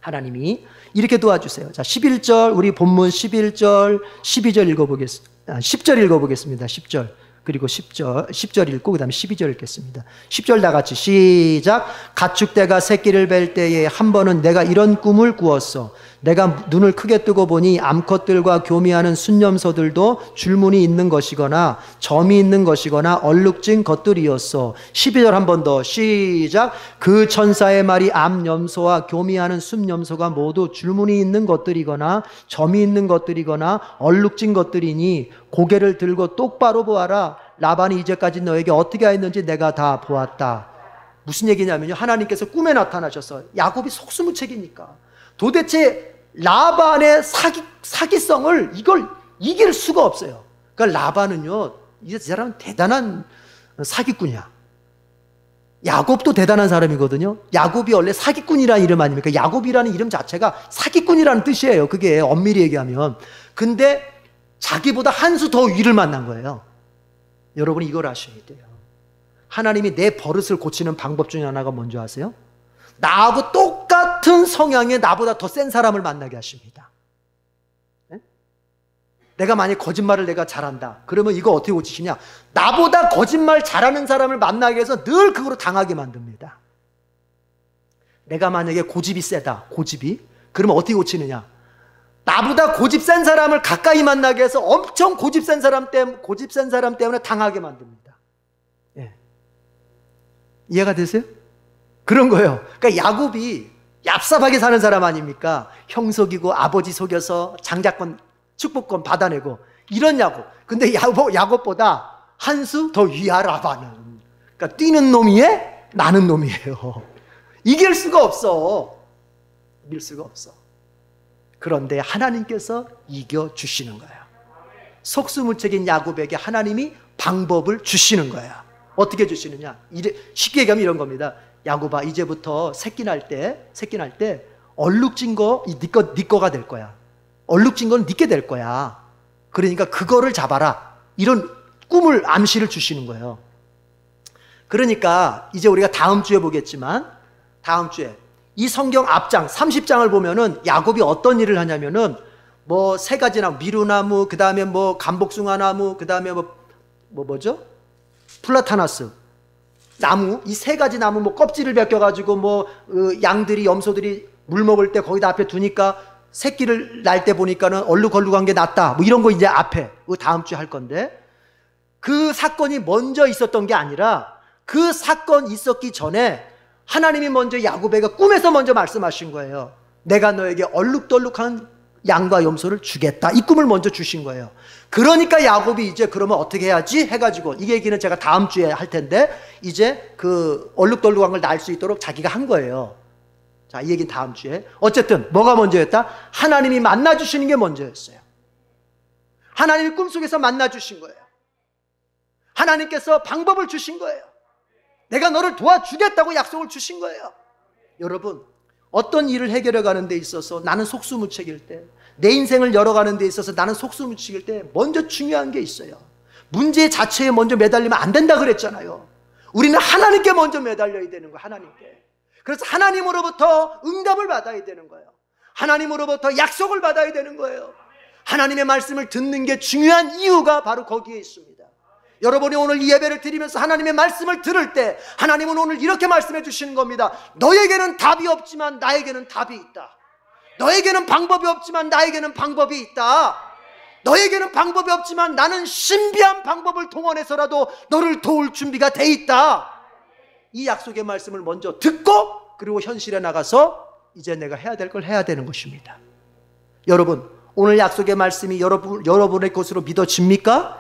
하나님이 이렇게 도와주세요. 자, 11절, 우리 본문 11절, 12절 읽어보겠습니다. 10절 읽어보겠습니다. 10절. 그리고 10절 읽고 그 다음에 12절 읽겠습니다. 10절 다 같이 시작. 가축대가 새끼를 뵐 때에 한 번은 내가 이런 꿈을 꾸었어. 내가 눈을 크게 뜨고 보니 암컷들과 교미하는 순념소들도 줄무늬 있는 것이거나 점이 있는 것이거나 얼룩진 것들이었어. 12절 한 번 더 시작. 그 천사의 말이 암염소와 교미하는 순염소가 모두 줄무늬 있는 것들이거나 점이 있는 것들이거나 얼룩진 것들이니 고개를 들고 똑바로 보아라. 라반이 이제까지 너에게 어떻게 했는지 내가 다 보았다. 무슨 얘기냐면요, 하나님께서 꿈에 나타나셔서 야곱이 속수무책이니까 도대체 라반의 사기성을 이걸 이길 수가 없어요. 그러니까 라반은요, 이 사람은 대단한 사기꾼이야. 야곱도 대단한 사람이거든요. 야곱이 원래 사기꾼이라는 이름 아닙니까? 야곱이라는 이름 자체가 사기꾼이라는 뜻이에요. 그게 엄밀히 얘기하면. 근데 자기보다 한 수 더 위를 만난 거예요. 여러분이 이걸 아셔야 돼요. 하나님이 내 버릇을 고치는 방법 중에 하나가 뭔지 아세요? 나하고 똑같은 성향의 나보다 더 센 사람을 만나게 하십니다. 네? 내가 만약 거짓말을 내가 잘한다. 그러면 이거 어떻게 고치시냐? 나보다 거짓말 잘하는 사람을 만나게 해서 늘 그거로 당하게 만듭니다. 내가 만약에 고집이 세다. 그러면 어떻게 고치느냐? 나보다 고집 센 사람을 가까이 만나게 해서 엄청 고집 센 사람 때문에 당하게 만듭니다. 예. 이해가 되세요? 그런 거예요. 그러니까 야곱이 얍삽하게 사는 사람 아닙니까? 형 속이고 아버지 속여서 장자권, 축복권 받아내고 이런 야곱. 근데 야곱보다 한 수 더 위야 라반은. 그러니까 뛰는 놈이에 나는 놈이에요. 이길 수가 없어. 그런데 하나님께서 이겨주시는 거예요. 속수무책인 야곱에게 하나님이 방법을 주시는 거야. 어떻게 주시느냐? 쉽게 얘기하면 이런 겁니다. 야곱아, 이제부터 새끼 날 때 얼룩진 거 네 거가 될 거야. 얼룩진 건 네게 될 거야. 그러니까 그거를 잡아라. 이런 꿈을, 암시를 주시는 거예요. 그러니까 이제 우리가 다음 주에 보겠지만, 다음 주에 이 성경 앞장 30장을 보면은 야곱이 어떤 일을 하냐면은 뭐 세 가지 나무, 미루나무, 그 다음에 뭐 감복숭아나무, 그 다음에 뭐죠? 플라타나스 나무, 이 세 가지 나무 뭐 껍질을 벗겨가지고 양들이, 염소들이 물 먹을 때 거기다 앞에 두니까 새끼를 날 때 보니까는 얼룩얼룩한 게 낫다. 뭐 이런 거 이제 앞에 다음 주에 할 건데, 그 사건이 먼저 있었던 게 아니라 그 사건 있었기 전에 하나님이 먼저 야곱에게 꿈에서 먼저 말씀하신 거예요. 내가 너에게 얼룩덜룩한 양과 염소를 주겠다. 이 꿈을 먼저 주신 거예요. 그러니까 야곱이 이제 그러면 어떻게 해야지 해가지고, 이 얘기는 제가 다음 주에 할 텐데 이제 그 얼룩덜룩한 걸 낳을 수 있도록 자기가 한 거예요. 자, 이 얘기는 다음 주에. 어쨌든 뭐가 먼저였다? 하나님이 만나주시는 게 먼저였어요. 하나님이 꿈속에서 만나주신 거예요. 하나님께서 방법을 주신 거예요. 내가 너를 도와주겠다고 약속을 주신 거예요. 여러분, 어떤 일을 해결해 가는 데 있어서 나는 속수무책일 때, 내 인생을 열어가는 데 있어서 나는 속수무책일 때 먼저 중요한 게 있어요. 문제 자체에 먼저 매달리면 안 된다 그랬잖아요. 우리는 하나님께 먼저 매달려야 되는 거예요. 하나님께. 그래서 하나님으로부터 응답을 받아야 되는 거예요. 하나님으로부터 약속을 받아야 되는 거예요. 하나님의 말씀을 듣는 게 중요한 이유가 바로 거기에 있습니다. 여러분이 오늘 이 예배를 드리면서 하나님의 말씀을 들을 때 하나님은 오늘 이렇게 말씀해 주시는 겁니다. 너에게는 답이 없지만 나에게는 답이 있다. 너에게는 방법이 없지만 나에게는 방법이 있다. 너에게는 방법이 없지만 나는 신비한 방법을 동원해서라도 너를 도울 준비가 돼 있다. 이 약속의 말씀을 먼저 듣고 그리고 현실에 나가서 이제 내가 해야 될 걸 해야 되는 것입니다. 여러분, 오늘 약속의 말씀이 여러분의 것으로 믿어집니까?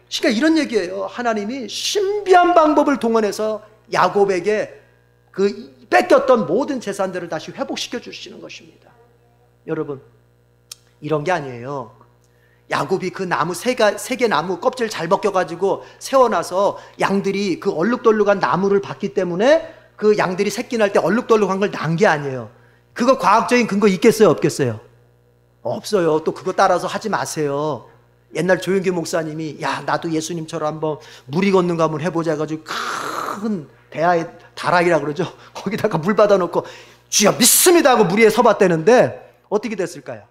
그러니까 이런 얘기예요. 하나님이 신비한 방법을 동원해서 야곱에게 그 뺏겼던 모든 재산들을 다시 회복시켜 주시는 것입니다. 여러분, 이런 게 아니에요. 야곱이 그 나무 세 개 나무 껍질 잘 벗겨가지고 세워놔서 양들이 그 얼룩덜룩한 나무를 봤기 때문에 그 양들이 새끼 날 때 얼룩덜룩한 걸 난 게 아니에요. 그거 과학적인 근거 있겠어요? 없겠어요? 없어요. 또 그거 따라서 하지 마세요. 옛날 조용기 목사님이 야 나도 예수님처럼 한번 물이 걷는 거 한번 해보자 해가지고 큰 대야에 다락이라 그러죠. 거기다가 물 받아놓고 주여 믿습니다 하고 물 위에 서봤다는데 어떻게 됐을까요?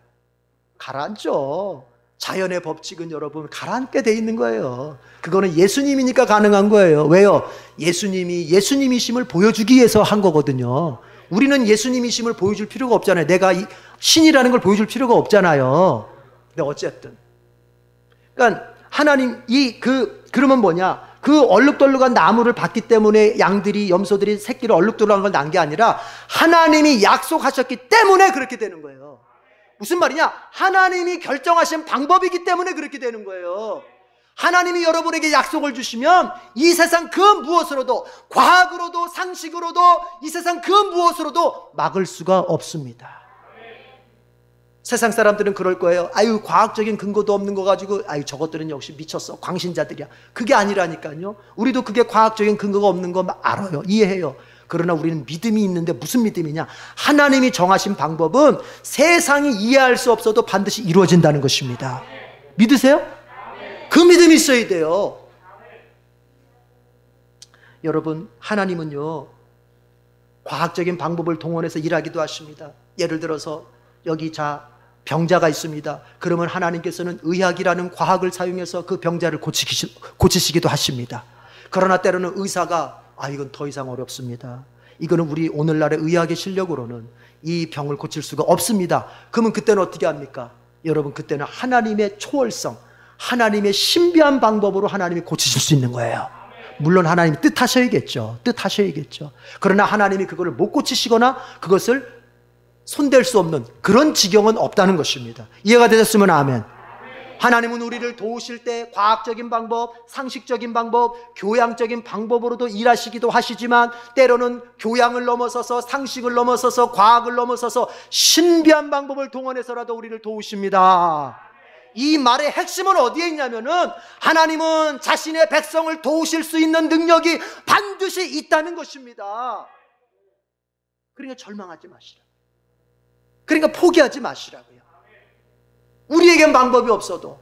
가라앉죠. 자연의 법칙은 여러분 가라앉게 돼 있는 거예요. 그거는 예수님이니까 가능한 거예요. 왜요? 예수님이 예수님이심을 보여주기 위해서 한 거거든요. 우리는 예수님이심을 보여줄 필요가 없잖아요. 내가 신이라는 걸 보여줄 필요가 없잖아요. 근데 어쨌든 그러니까 하나님 그러면 뭐냐? 그 얼룩덜룩한 나무를 봤기 때문에 양들이 염소들이 새끼를 얼룩덜룩한 걸 난 게 아니라 하나님이 약속하셨기 때문에 그렇게 되는 거예요. 무슨 말이냐? 하나님이 결정하신 방법이기 때문에 그렇게 되는 거예요. 하나님이 여러분에게 약속을 주시면 이 세상 그 무엇으로도 과학으로도 상식으로도 이 세상 그 무엇으로도 막을 수가 없습니다. 세상 사람들은 그럴 거예요. 아유 과학적인 근거도 없는 거 가지고 아유 저것들은 역시 미쳤어 광신자들이야. 그게 아니라니까요. 우리도 그게 과학적인 근거가 없는 거 알아요. 이해해요. 그러나 우리는 믿음이 있는데 무슨 믿음이냐? 하나님이 정하신 방법은 세상이 이해할 수 없어도 반드시 이루어진다는 것입니다. 믿으세요? 그 믿음이 있어야 돼요. 여러분, 하나님은요 과학적인 방법을 동원해서 일하기도 하십니다. 예를 들어서 여기 병자가 있습니다. 그러면 하나님께서는 의학이라는 과학을 사용해서 그 병자를 고치시기도 하십니다. 그러나 때로는 의사가 이건 더 이상 어렵습니다. 이거는 우리 오늘날의 의학의 실력으로는 이 병을 고칠 수가 없습니다. 그러면 그때는 어떻게 합니까? 여러분, 그때는 하나님의 초월성, 하나님의 신비한 방법으로 하나님이 고치실 수 있는 거예요. 물론 하나님이 뜻하셔야겠죠. 그러나 하나님이 그거를 못 고치시거나 그것을 손댈 수 없는 그런 지경은 없다는 것입니다. 이해가 되셨으면 아멘. 하나님은 우리를 도우실 때 과학적인 방법, 상식적인 방법, 교양적인 방법으로도 일하시기도 하시지만 때로는 교양을 넘어서서 상식을 넘어서서 과학을 넘어서서 신비한 방법을 동원해서라도 우리를 도우십니다. 이 말의 핵심은 어디에 있냐면은 하나님은 자신의 백성을 도우실 수 있는 능력이 반드시 있다는 것입니다. 그러니까 절망하지 마시라. 그러니까 포기하지 마시라고요. 우리에겐 방법이 없어도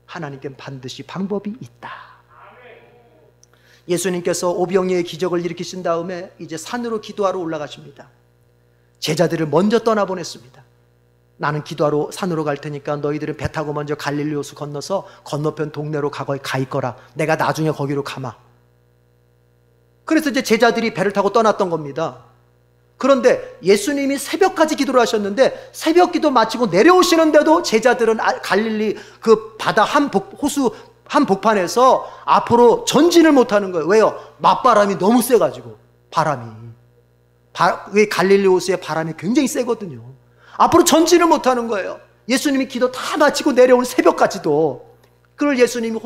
하나님께는 반드시 방법이 있다. 예수님께서 오병이의 기적을 일으키신 다음에 이제 산으로 기도하러 올라가십니다. 제자들을 먼저 떠나보냈습니다. 나는 기도하러 산으로 갈 테니까 너희들은 배 타고 먼저 갈릴리 호수 건너서 건너편 동네로 가 있거라. 내가 나중에 거기로 가마. 그래서 이제 제자들이 배를 타고 떠났던 겁니다. 그런데 예수님이 새벽까지 기도를 하셨는데 새벽 기도 마치고 내려오시는데도 제자들은 갈릴리 그 바다 호수 한 복판에서 앞으로 전진을 못하는 거예요. 왜요? 맞바람이 너무 세가지고 왜 갈릴리 호수의 바람이 굉장히 세거든요. 앞으로 전진을 못하는 거예요. 예수님이 기도 다 마치고 내려온 새벽까지도. 그걸 예수님이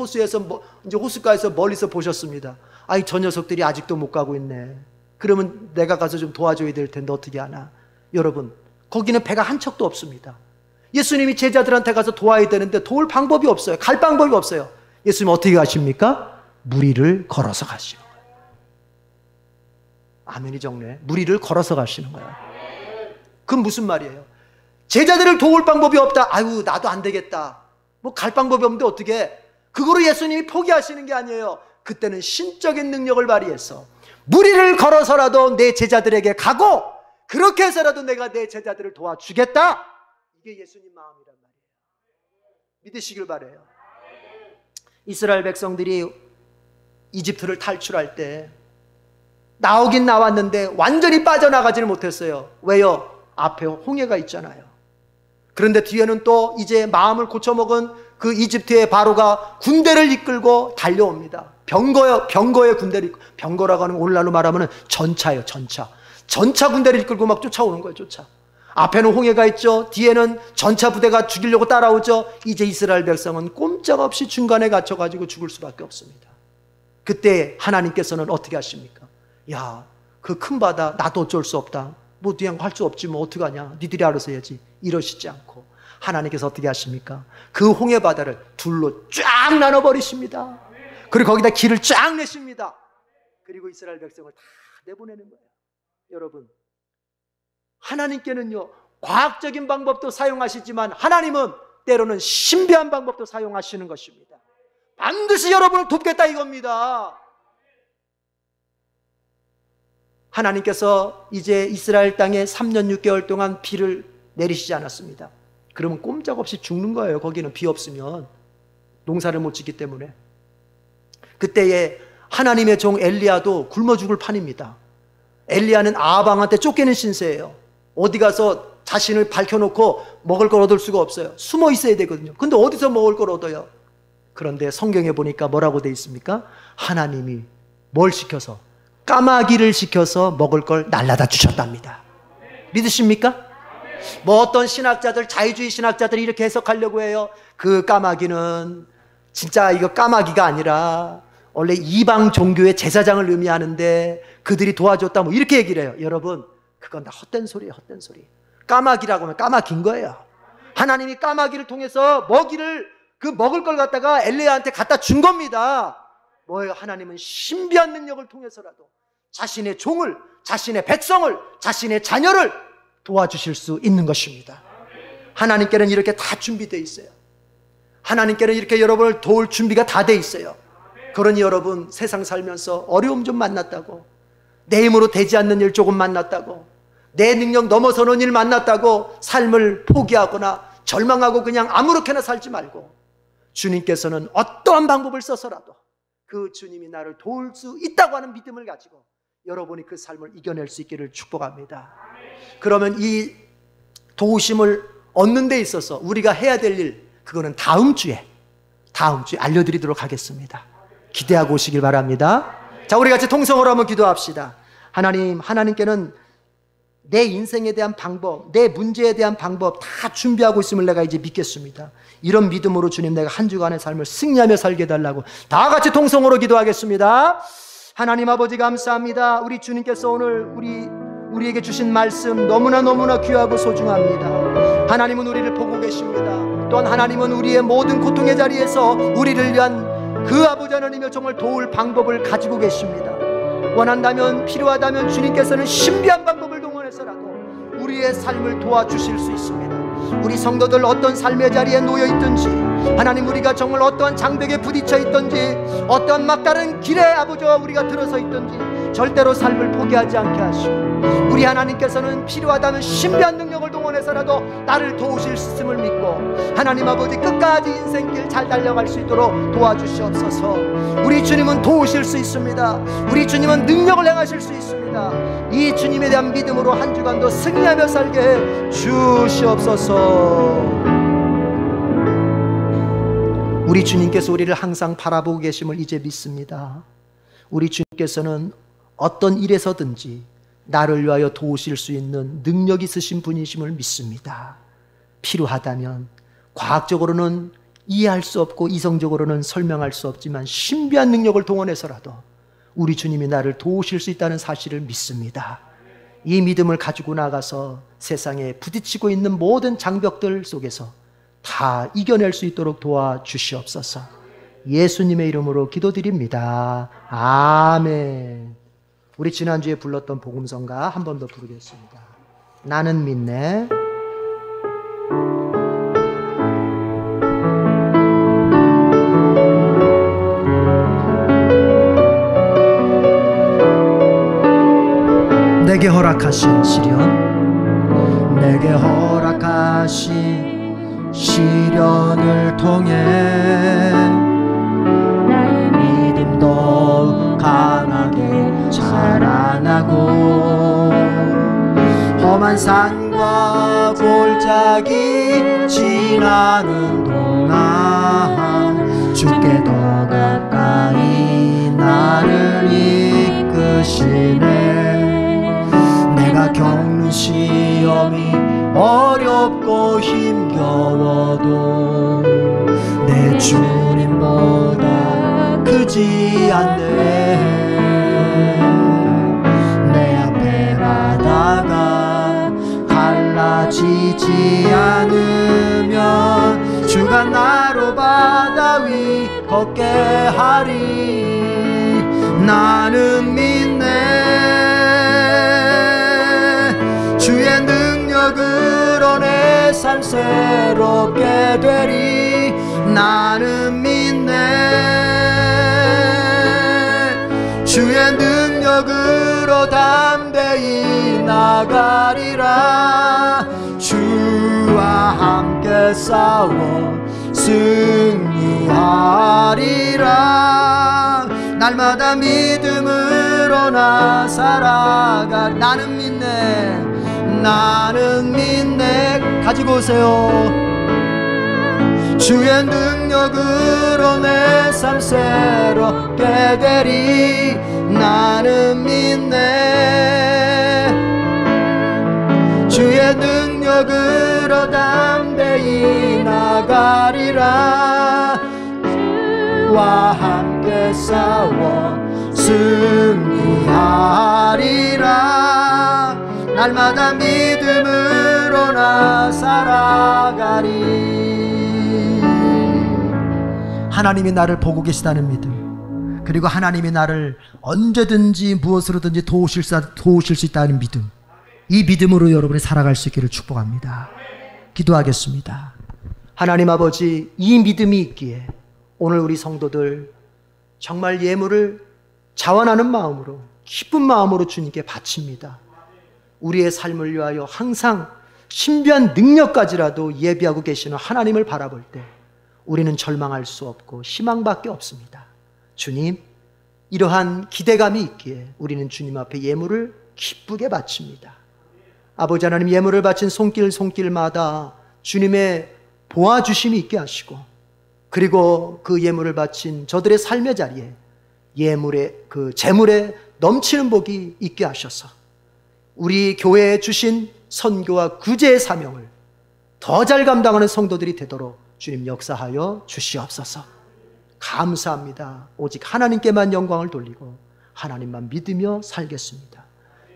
이제 호숫가에서 멀리서 보셨습니다. 저 녀석들이 아직도 못 가고 있네. 그러면 내가 가서 좀 도와줘야 될 텐데 어떻게 하나? 여러분, 거기는 배가 한 척도 없습니다. 예수님이 제자들한테 가서 도와야 되는데 도울 방법이 없어요. 갈 방법이 없어요. 예수님 어떻게 가십니까? 무리를 걸어서 가시는 거예요. 아멘이 적네. 무리를 걸어서 가시는 거예요. 그건 무슨 말이에요? 제자들을 도울 방법이 없다. 나도 안 되겠다. 갈 방법이 없는데 어떻게? 그거로 예수님이 포기하시는 게 아니에요. 그때는 신적인 능력을 발휘해서 무리를 걸어서라도 내 제자들에게 가고 그렇게 해서라도 내가 내 제자들을 도와주겠다. 이게 예수님 마음이란 말이에요. 믿으시길 바라요. 이스라엘 백성들이 이집트를 탈출할 때 나오긴 나왔는데 완전히 빠져나가지를 못했어요. 왜요? 앞에 홍해가 있잖아요. 그런데 뒤에는 또 이제 마음을 고쳐먹은 그 이집트의 바로가 군대를 이끌고 달려옵니다. 병거의 군대를 이끌고, 병거라고 하는 오늘날로 말하면 전차예요. 전차 군대를 이끌고 막 쫓아오는 거예요. 앞에는 홍해가 있죠. 뒤에는 전차 부대가 죽이려고 따라오죠. 이제 이스라엘 백성은 꼼짝없이 중간에 갇혀가지고 죽을 수밖에 없습니다. 그때 하나님께서는 어떻게 하십니까? 야, 그 큰 바다 나도 어쩔 수 없다. 뭐 그냥 할 수 없지 뭐 어떡하냐. 니들이 알아서 해야지. 이러시지 않고 하나님께서 어떻게 하십니까? 그 홍해 바다를 둘로 쫙 나눠버리십니다. 그리고 거기다 길을 쫙 내십니다. 그리고 이스라엘 백성을 다 내보내는 거예요. 여러분, 하나님께는요 과학적인 방법도 사용하시지만 하나님은 때로는 신비한 방법도 사용하시는 것입니다. 반드시 여러분을 돕겠다 이겁니다. 하나님께서 이제 이스라엘 땅에 3년 6개월 동안 비를 내리시지 않았습니다. 그러면 꼼짝없이 죽는 거예요. 거기는 비 없으면 농사를 못 짓기 때문에. 그때에 하나님의 종 엘리야도 굶어 죽을 판입니다. 엘리야는 아방한테 쫓기는 신세예요. 어디 가서 자신을 밝혀놓고 먹을 걸 얻을 수가 없어요. 숨어 있어야 되거든요. 근데 어디서 먹을 걸 얻어요? 그런데 성경에 보니까 뭐라고 돼 있습니까? 하나님이 뭘 시켜서? 까마귀를 시켜서 먹을 걸 날라다 주셨답니다. 믿으십니까? 뭐 어떤 신학자들, 자유주의 신학자들이 이렇게 해석하려고 해요. 그 까마귀는 진짜 이거 까마귀가 아니라 원래 이방 종교의 제사장을 의미하는데 그들이 도와줬다 뭐 이렇게 얘기를 해요. 여러분, 그건 다 헛된 소리예요. 헛된 소리. 까마귀라고 하면 까마귀인 거예요. 하나님이 까마귀를 통해서 먹을 걸 갖다가 엘리야한테 갖다 준 겁니다. 뭐예요? 하나님은 신비한 능력을 통해서라도 자신의 종을, 자신의 백성을, 자신의 자녀를 도와주실 수 있는 것입니다. 하나님께는 이렇게 다 준비되어 있어요. 하나님께는 이렇게 여러분을 도울 준비가 다 돼 있어요. 그러니 여러분, 세상 살면서 어려움 좀 만났다고, 내 힘으로 되지 않는 일 조금 만났다고, 내 능력 넘어서는 일 만났다고 삶을 포기하거나 절망하고 그냥 아무렇게나 살지 말고, 주님께서는 어떠한 방법을 써서라도 그 주님이 나를 도울 수 있다고 하는 믿음을 가지고 여러분이 그 삶을 이겨낼 수 있기를 축복합니다. 그러면 이 도우심을 얻는 데 있어서 우리가 해야 될 일, 그거는 다음 주에 알려드리도록 하겠습니다. 기대하고 오시길 바랍니다. 자, 우리 같이 통성으로 한번 기도합시다. 하나님께는 내 인생에 대한 방법, 내 문제에 대한 방법 다 준비하고 있음을 내가 이제 믿겠습니다. 이런 믿음으로 주님, 내가 한 주간의 삶을 승리하며 살게 해달라고 다 같이 통성으로 기도하겠습니다. 하나님 아버지, 감사합니다. 우리 주님께서 오늘 우리에게 주신 말씀 너무나 귀하고 소중합니다. 하나님은 우리를 보고 계십니다. 또한 하나님은 우리의 모든 고통의 자리에서 우리를 위한 그 아버지 하나님의 정말 도울 방법을 가지고 계십니다. 원한다면, 필요하다면 주님께서는 신비한 방법을 동원해서라도 우리의 삶을 도와주실 수 있습니다. 우리 성도들 어떤 삶의 자리에 놓여 있든지, 하나님, 우리가 정말 어떠한 장벽에 부딪혀 있든지, 어떠한 막다른 길에 아버지와 우리가 들어서 있든지 절대로 삶을 포기하지 않게 하시고, 우리 하나님께서는 필요하다면 신비한 능력을 동원해서라도 나를 도우실 수 있음을 믿고, 하나님 아버지, 끝까지 인생길 잘 달려갈 수 있도록 도와주시옵소서. 우리 주님은 도우실 수 있습니다. 우리 주님은 능력을 행하실 수 있습니다. 이 주님에 대한 믿음으로 한 주간도 승리하며 살게 해 주시옵소서. 우리 주님께서 우리를 항상 바라보고 계심을 이제 믿습니다. 우리 주님께서는 어떤 일에서든지 나를 위하여 도우실 수 있는 능력 있으신 분이심을 믿습니다. 필요하다면, 과학적으로는 이해할 수 없고 이성적으로는 설명할 수 없지만 신비한 능력을 동원해서라도 우리 주님이 나를 도우실 수 있다는 사실을 믿습니다. 이 믿음을 가지고 나가서 세상에 부딪히고 있는 모든 장벽들 속에서 다 이겨낼 수 있도록 도와주시옵소서. 예수님의 이름으로 기도드립니다. 아멘. 우리 지난주에 불렀던 복음성가 한 번 더 부르겠습니다. 나는 믿네. 내게 허락하신 시련, 내게 허락하신 시련을 통해 험한 산과 골짜기 지나는 동안 주께 더 가까이 나를 이끄시네. 내가 겪는 시험이 어렵고 힘겨워도 내 주님보다 크지 않네. 내 앞에 바다가 갈라지지 않으면 주가 나로 바다 위 걷게 하리. 나는 믿네. 주의 능력으로 내 삶 새롭게 되리. 나는 믿네. 주의 능력으로 담대히 나가리라. 주와 함께 싸워 승리하리라. 날마다 믿음으로 나 살아가. 나는 믿네. 나는 믿네. 가지고 오세요. 주의 능력으로 내 삶 새롭게 되리. 나는 믿네. 주의 능력으로 담대히 나가리라. 주와 함께 싸워 승리하리라. 날마다 믿음으로 나 살아가리. 하나님이 나를 보고 계시다는 믿음, 그리고 하나님이 나를 언제든지 무엇으로든지 도우실 수 있다는 믿음, 이 믿음으로 여러분이 살아갈 수 있기를 축복합니다. 기도하겠습니다. 하나님 아버지, 이 믿음이 있기에 오늘 우리 성도들 정말 예물을 자원하는 마음으로, 기쁜 마음으로 주님께 바칩니다. 우리의 삶을 위하여 항상 신비한 능력까지라도 예비하고 계시는 하나님을 바라볼 때 우리는 절망할 수 없고 희망밖에 없습니다. 주님, 이러한 기대감이 있기에 우리는 주님 앞에 예물을 기쁘게 바칩니다. 아버지 하나님, 예물을 바친 손길마다 주님의 보아주심이 있게 하시고, 그리고 그 예물을 바친 저들의 삶의 자리에 예물의 그 재물에 넘치는 복이 있게 하셔서 우리 교회에 주신 선교와 구제의 사명을 더 잘 감당하는 성도들이 되도록 주님 역사하여 주시옵소서. 감사합니다. 오직 하나님께만 영광을 돌리고 하나님만 믿으며 살겠습니다.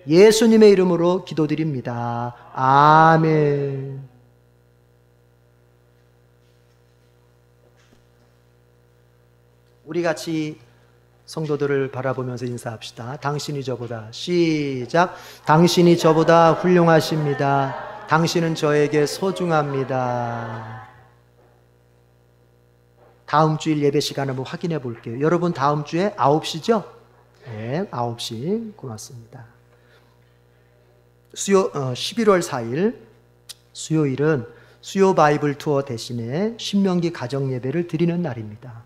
예수님의 이름으로 기도드립니다. 아멘. 우리 같이 성도들을 바라보면서 인사합시다. 당신이 저보다, 시작. 당신이 저보다 훌륭하십니다. 당신은 저에게 소중합니다. 다음 주일 예배 시간 한번 확인해 볼게요. 여러분 다음 주에 9시죠? 네, 9시. 고맙습니다. 11월 4일 수요일은 수요 바이블 투어 대신에 신명기 가정 예배를 드리는 날입니다.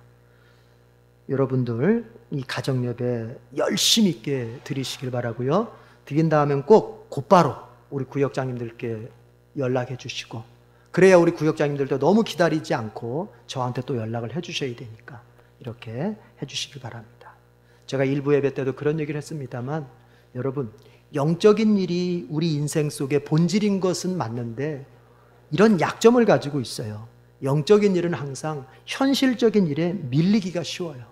여러분들 이 가정 예배 열심히 있게 드리시길 바라고요. 드린 다음엔 꼭 곧바로 우리 구역장님들께 연락해 주시고, 그래야 우리 구역장님들도 너무 기다리지 않고 저한테 또 연락을 해 주셔야 되니까 이렇게 해 주시길 바랍니다. 제가 일부 예배 때도 그런 얘기를 했습니다만, 여러분 영적인 일이 우리 인생 속의 본질인 것은 맞는데 이런 약점을 가지고 있어요. 영적인 일은 항상 현실적인 일에 밀리기가 쉬워요.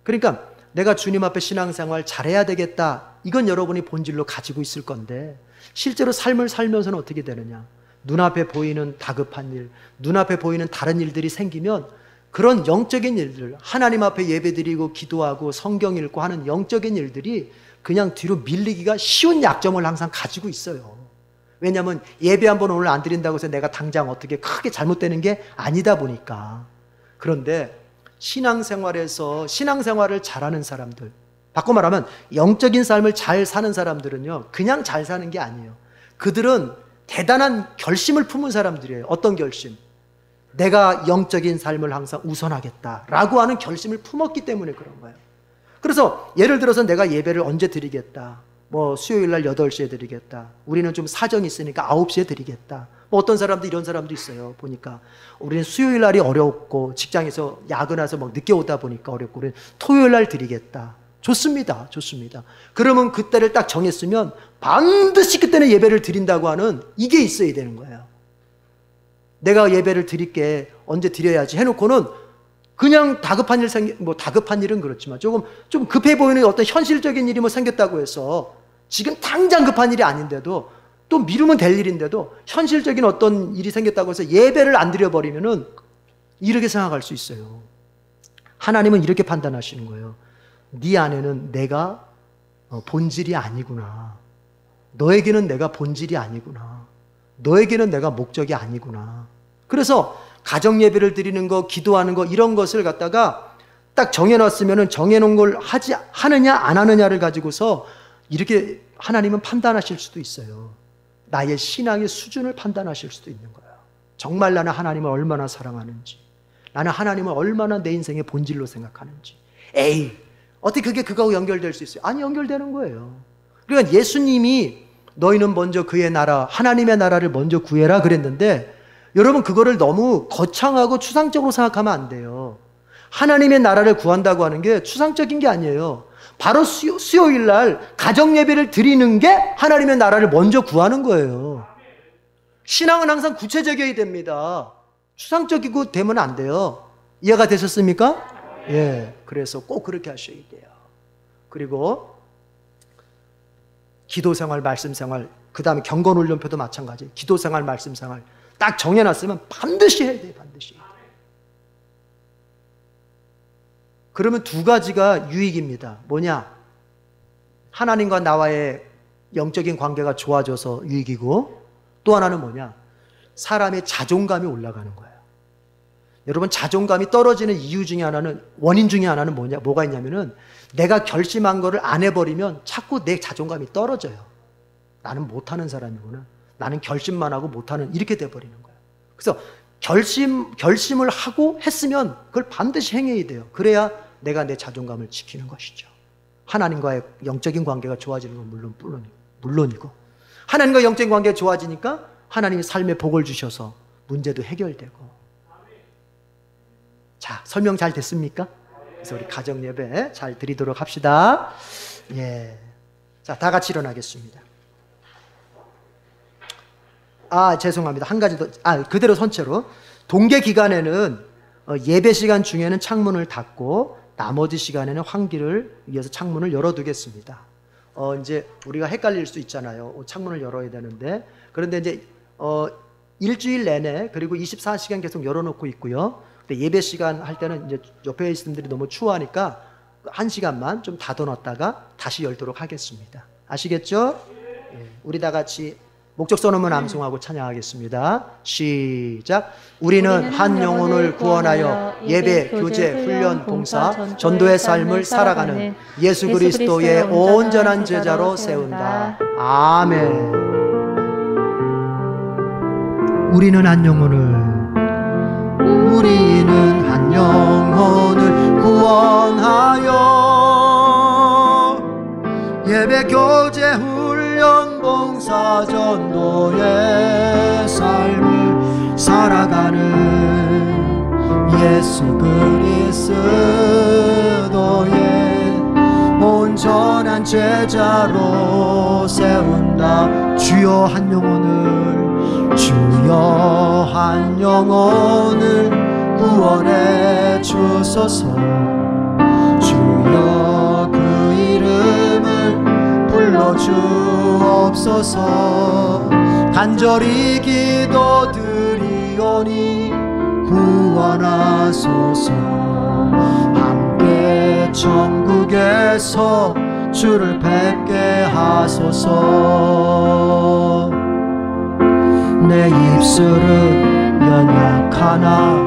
그러니까 내가 주님 앞에 신앙생활 잘해야 되겠다, 이건 여러분이 본질로 가지고 있을 건데 실제로 삶을 살면서는 어떻게 되느냐, 눈앞에 보이는 다급한 일, 눈앞에 보이는 다른 일들이 생기면 그런 영적인 일들, 하나님 앞에 예배드리고 기도하고 성경 읽고 하는 영적인 일들이 그냥 뒤로 밀리기가 쉬운 약점을 항상 가지고 있어요. 왜냐하면 예배 한번 오늘 안 드린다고 해서 내가 당장 어떻게 크게 잘못되는 게 아니다 보니까. 그런데 신앙생활에서 신앙생활을 잘하는 사람들, 바꿔 말하면 영적인 삶을 잘 사는 사람들은요, 그냥 잘 사는 게 아니에요. 그들은 대단한 결심을 품은 사람들이에요. 어떤 결심? 내가 영적인 삶을 항상 우선하겠다라고 하는 결심을 품었기 때문에 그런 거예요. 그래서 예를 들어서 내가 예배를 언제 드리겠다, 뭐 수요일 날 8시에 드리겠다. 우리는 좀 사정이 있으니까 9시에 드리겠다. 뭐 어떤 사람도 이런 사람도 있어요. 보니까 우리는 수요일 날이 어렵고 직장에서 야근해서 막 늦게 오다 보니까 어렵고 우리는 토요일 날 드리겠다. 좋습니다. 좋습니다. 그러면 그때를 딱 정했으면 반드시 그때는 예배를 드린다고 하는 이게 있어야 되는 거예요. 내가 예배를 드릴게, 언제 드려야지 해놓고는 그냥 다급한 일 뭐 다급한 일은 그렇지만 좀 급해 보이는 어떤 현실적인 일이 뭐 생겼다고 해서 지금 당장 급한 일이 아닌데도 또 미루면 될 일인데도 현실적인 어떤 일이 생겼다고 해서 예배를 안 드려버리면은 이렇게 생각할 수 있어요. 하나님은 이렇게 판단하시는 거예요. 네 안에는 내가 본질이 아니구나. 너에게는 내가 본질이 아니구나. 너에게는 내가 목적이 아니구나. 그래서 가정 예배를 드리는 거, 기도하는 거 이런 것을 갖다가 딱 정해놨으면은 정해놓은 걸 하느냐 안 하느냐를 가지고서 이렇게 하나님은 판단하실 수도 있어요. 나의 신앙의 수준을 판단하실 수도 있는 거예요. 정말 나는 하나님을 얼마나 사랑하는지, 나는 하나님을 얼마나 내 인생의 본질로 생각하는지. 에이, 어떻게 그게 그거하고 연결될 수 있어요? 아니, 연결되는 거예요. 그러니까 예수님이 너희는 먼저 그의 나라, 하나님의 나라를 먼저 구해라 그랬는데, 여러분 그거를 너무 거창하고 추상적으로 생각하면 안 돼요. 하나님의 나라를 구한다고 하는 게 추상적인 게 아니에요. 바로 수요일 날 가정 예배를 드리는 게 하나님의 나라를 먼저 구하는 거예요. 신앙은 항상 구체적이어야 됩니다. 추상적이고 되면 안 돼요. 이해가 되셨습니까? 예. 그래서 꼭 그렇게 하셔야 돼요. 그리고 기도 생활, 말씀 생활, 그 다음에 경건 훈련표도 마찬가지. 기도 생활, 말씀 생활 딱 정해놨으면 반드시 해야 돼요. 반드시. 그러면 두 가지가 유익입니다. 뭐냐? 하나님과 나와의 영적인 관계가 좋아져서 유익이고, 또 하나는 뭐냐? 사람의 자존감이 올라가는 거예요. 여러분, 자존감이 떨어지는 이유 중에 하나는, 원인 중에 하나는 뭐가 있냐면은 내가 결심한 거를 안 해버리면 자꾸 내 자존감이 떨어져요. 나는 못하는 사람이구나. 나는 결심만 하고 못하는, 이렇게 돼버리는 거예요. 그래서 결심을 하고 했으면 그걸 반드시 행해야 돼요. 그래야 내가 내 자존감을 지키는 것이죠. 하나님과의 영적인 관계가 좋아지는 건 물론이고, 하나님과 영적인 관계가 좋아지니까 하나님이 삶의 복을 주셔서 문제도 해결되고. 자, 설명 잘 됐습니까? 그래서 우리 가정 예배 잘 드리도록 합시다. 예. 자, 다 같이 일어나겠습니다. 죄송합니다. 한 가지 더, 그대로 선체로. 동계 기간에는 예배 시간 중에는 창문을 닫고 나머지 시간에는 환기를 위해서 창문을 열어두겠습니다. 이제 우리가 헷갈릴 수 있잖아요. 창문을 열어야 되는데. 그런데 이제 일주일 내내 그리고 24시간 계속 열어놓고 있고요. 근데 예배 시간 할 때는 이제 옆에 있는 분들이 너무 추워하니까 1시간만 좀 닫아놨다가 다시 열도록 하겠습니다. 아시겠죠? 예, 우리 다 같이 목적 선언문 암송하고 찬양하겠습니다. 시작. 우리는 한 영혼을 구원하여 예배, 교제, 훈련, 봉사, 전도의 삶을 살아가는 예수 그리스도의 온전한 제자로 세운다. 아멘. 우리는 한 영혼을 구원하여 예배, 교제, 훈련, 봉사, 전도의 삶을 살아가는 예수 그리스도의 온전한 제자로 세운다. 주여 한 영혼을 구원해 주소서. 주여 그 이름을 불러주옵소서. 간절히 기도드리오니 구원하소서. 함께 천국에서 주를 뵙게 하소서. 내 입술은 연약하나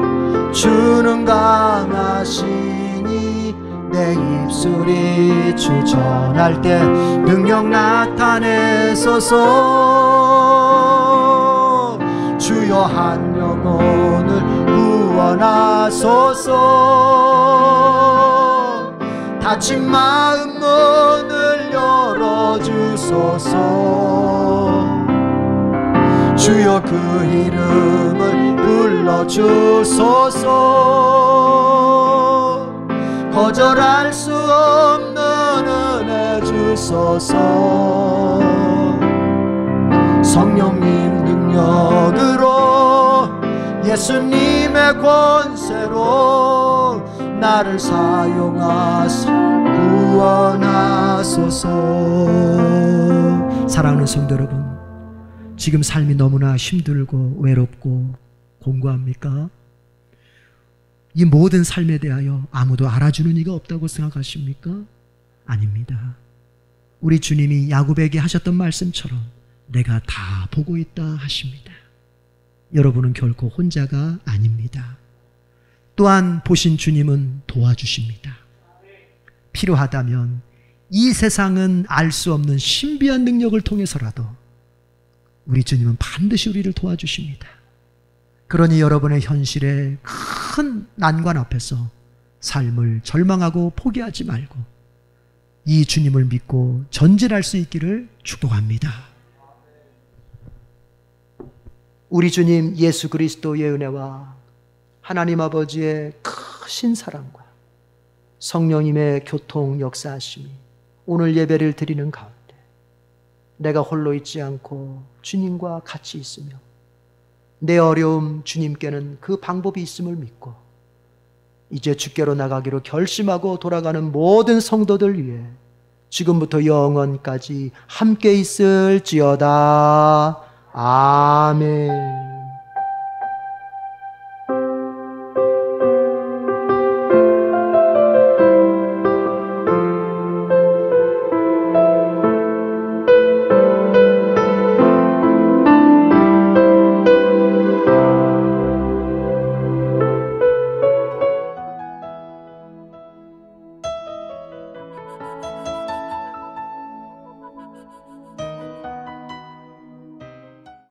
주는 강하시니 내 입술이 주 전할 때 능력 나타내소서. 주여 한 영혼을 구원하소서. 닫힌 마음 문을 열어주소서. 주소서. 주여 그 이름을 불러주소서. 거절할 수 없는 은혜 주소서. 성령님 능력으로 예수님의 권세로 나를 사용하사 구원하소서. 사랑하는 성도 여러분, 지금 삶이 너무나 힘들고 외롭고 공고합니까? 이 모든 삶에 대하여 아무도 알아주는 이가 없다고 생각하십니까? 아닙니다. 우리 주님이 야곱에게 하셨던 말씀처럼 내가 다 보고 있다 하십니다. 여러분은 결코 혼자가 아닙니다. 또한 보신 주님은 도와주십니다. 필요하다면 이 세상은 알 수 없는 신비한 능력을 통해서라도 우리 주님은 반드시 우리를 도와주십니다. 그러니 여러분의 현실에 큰 난관 앞에서 삶을 절망하고 포기하지 말고 이 주님을 믿고 전진할 수 있기를 축복합니다. 우리 주님 예수 그리스도의 은혜와 하나님 아버지의 크신 사랑과 성령님의 교통 역사하심이 오늘 예배를 드리는 가운데 내가 홀로 있지 않고 주님과 같이 있으며 내 어려움 주님께는 그 방법이 있음을 믿고 이제 주께로 나가기로 결심하고 돌아가는 모든 성도들 위해 지금부터 영원까지 함께 있을지어다. 아멘.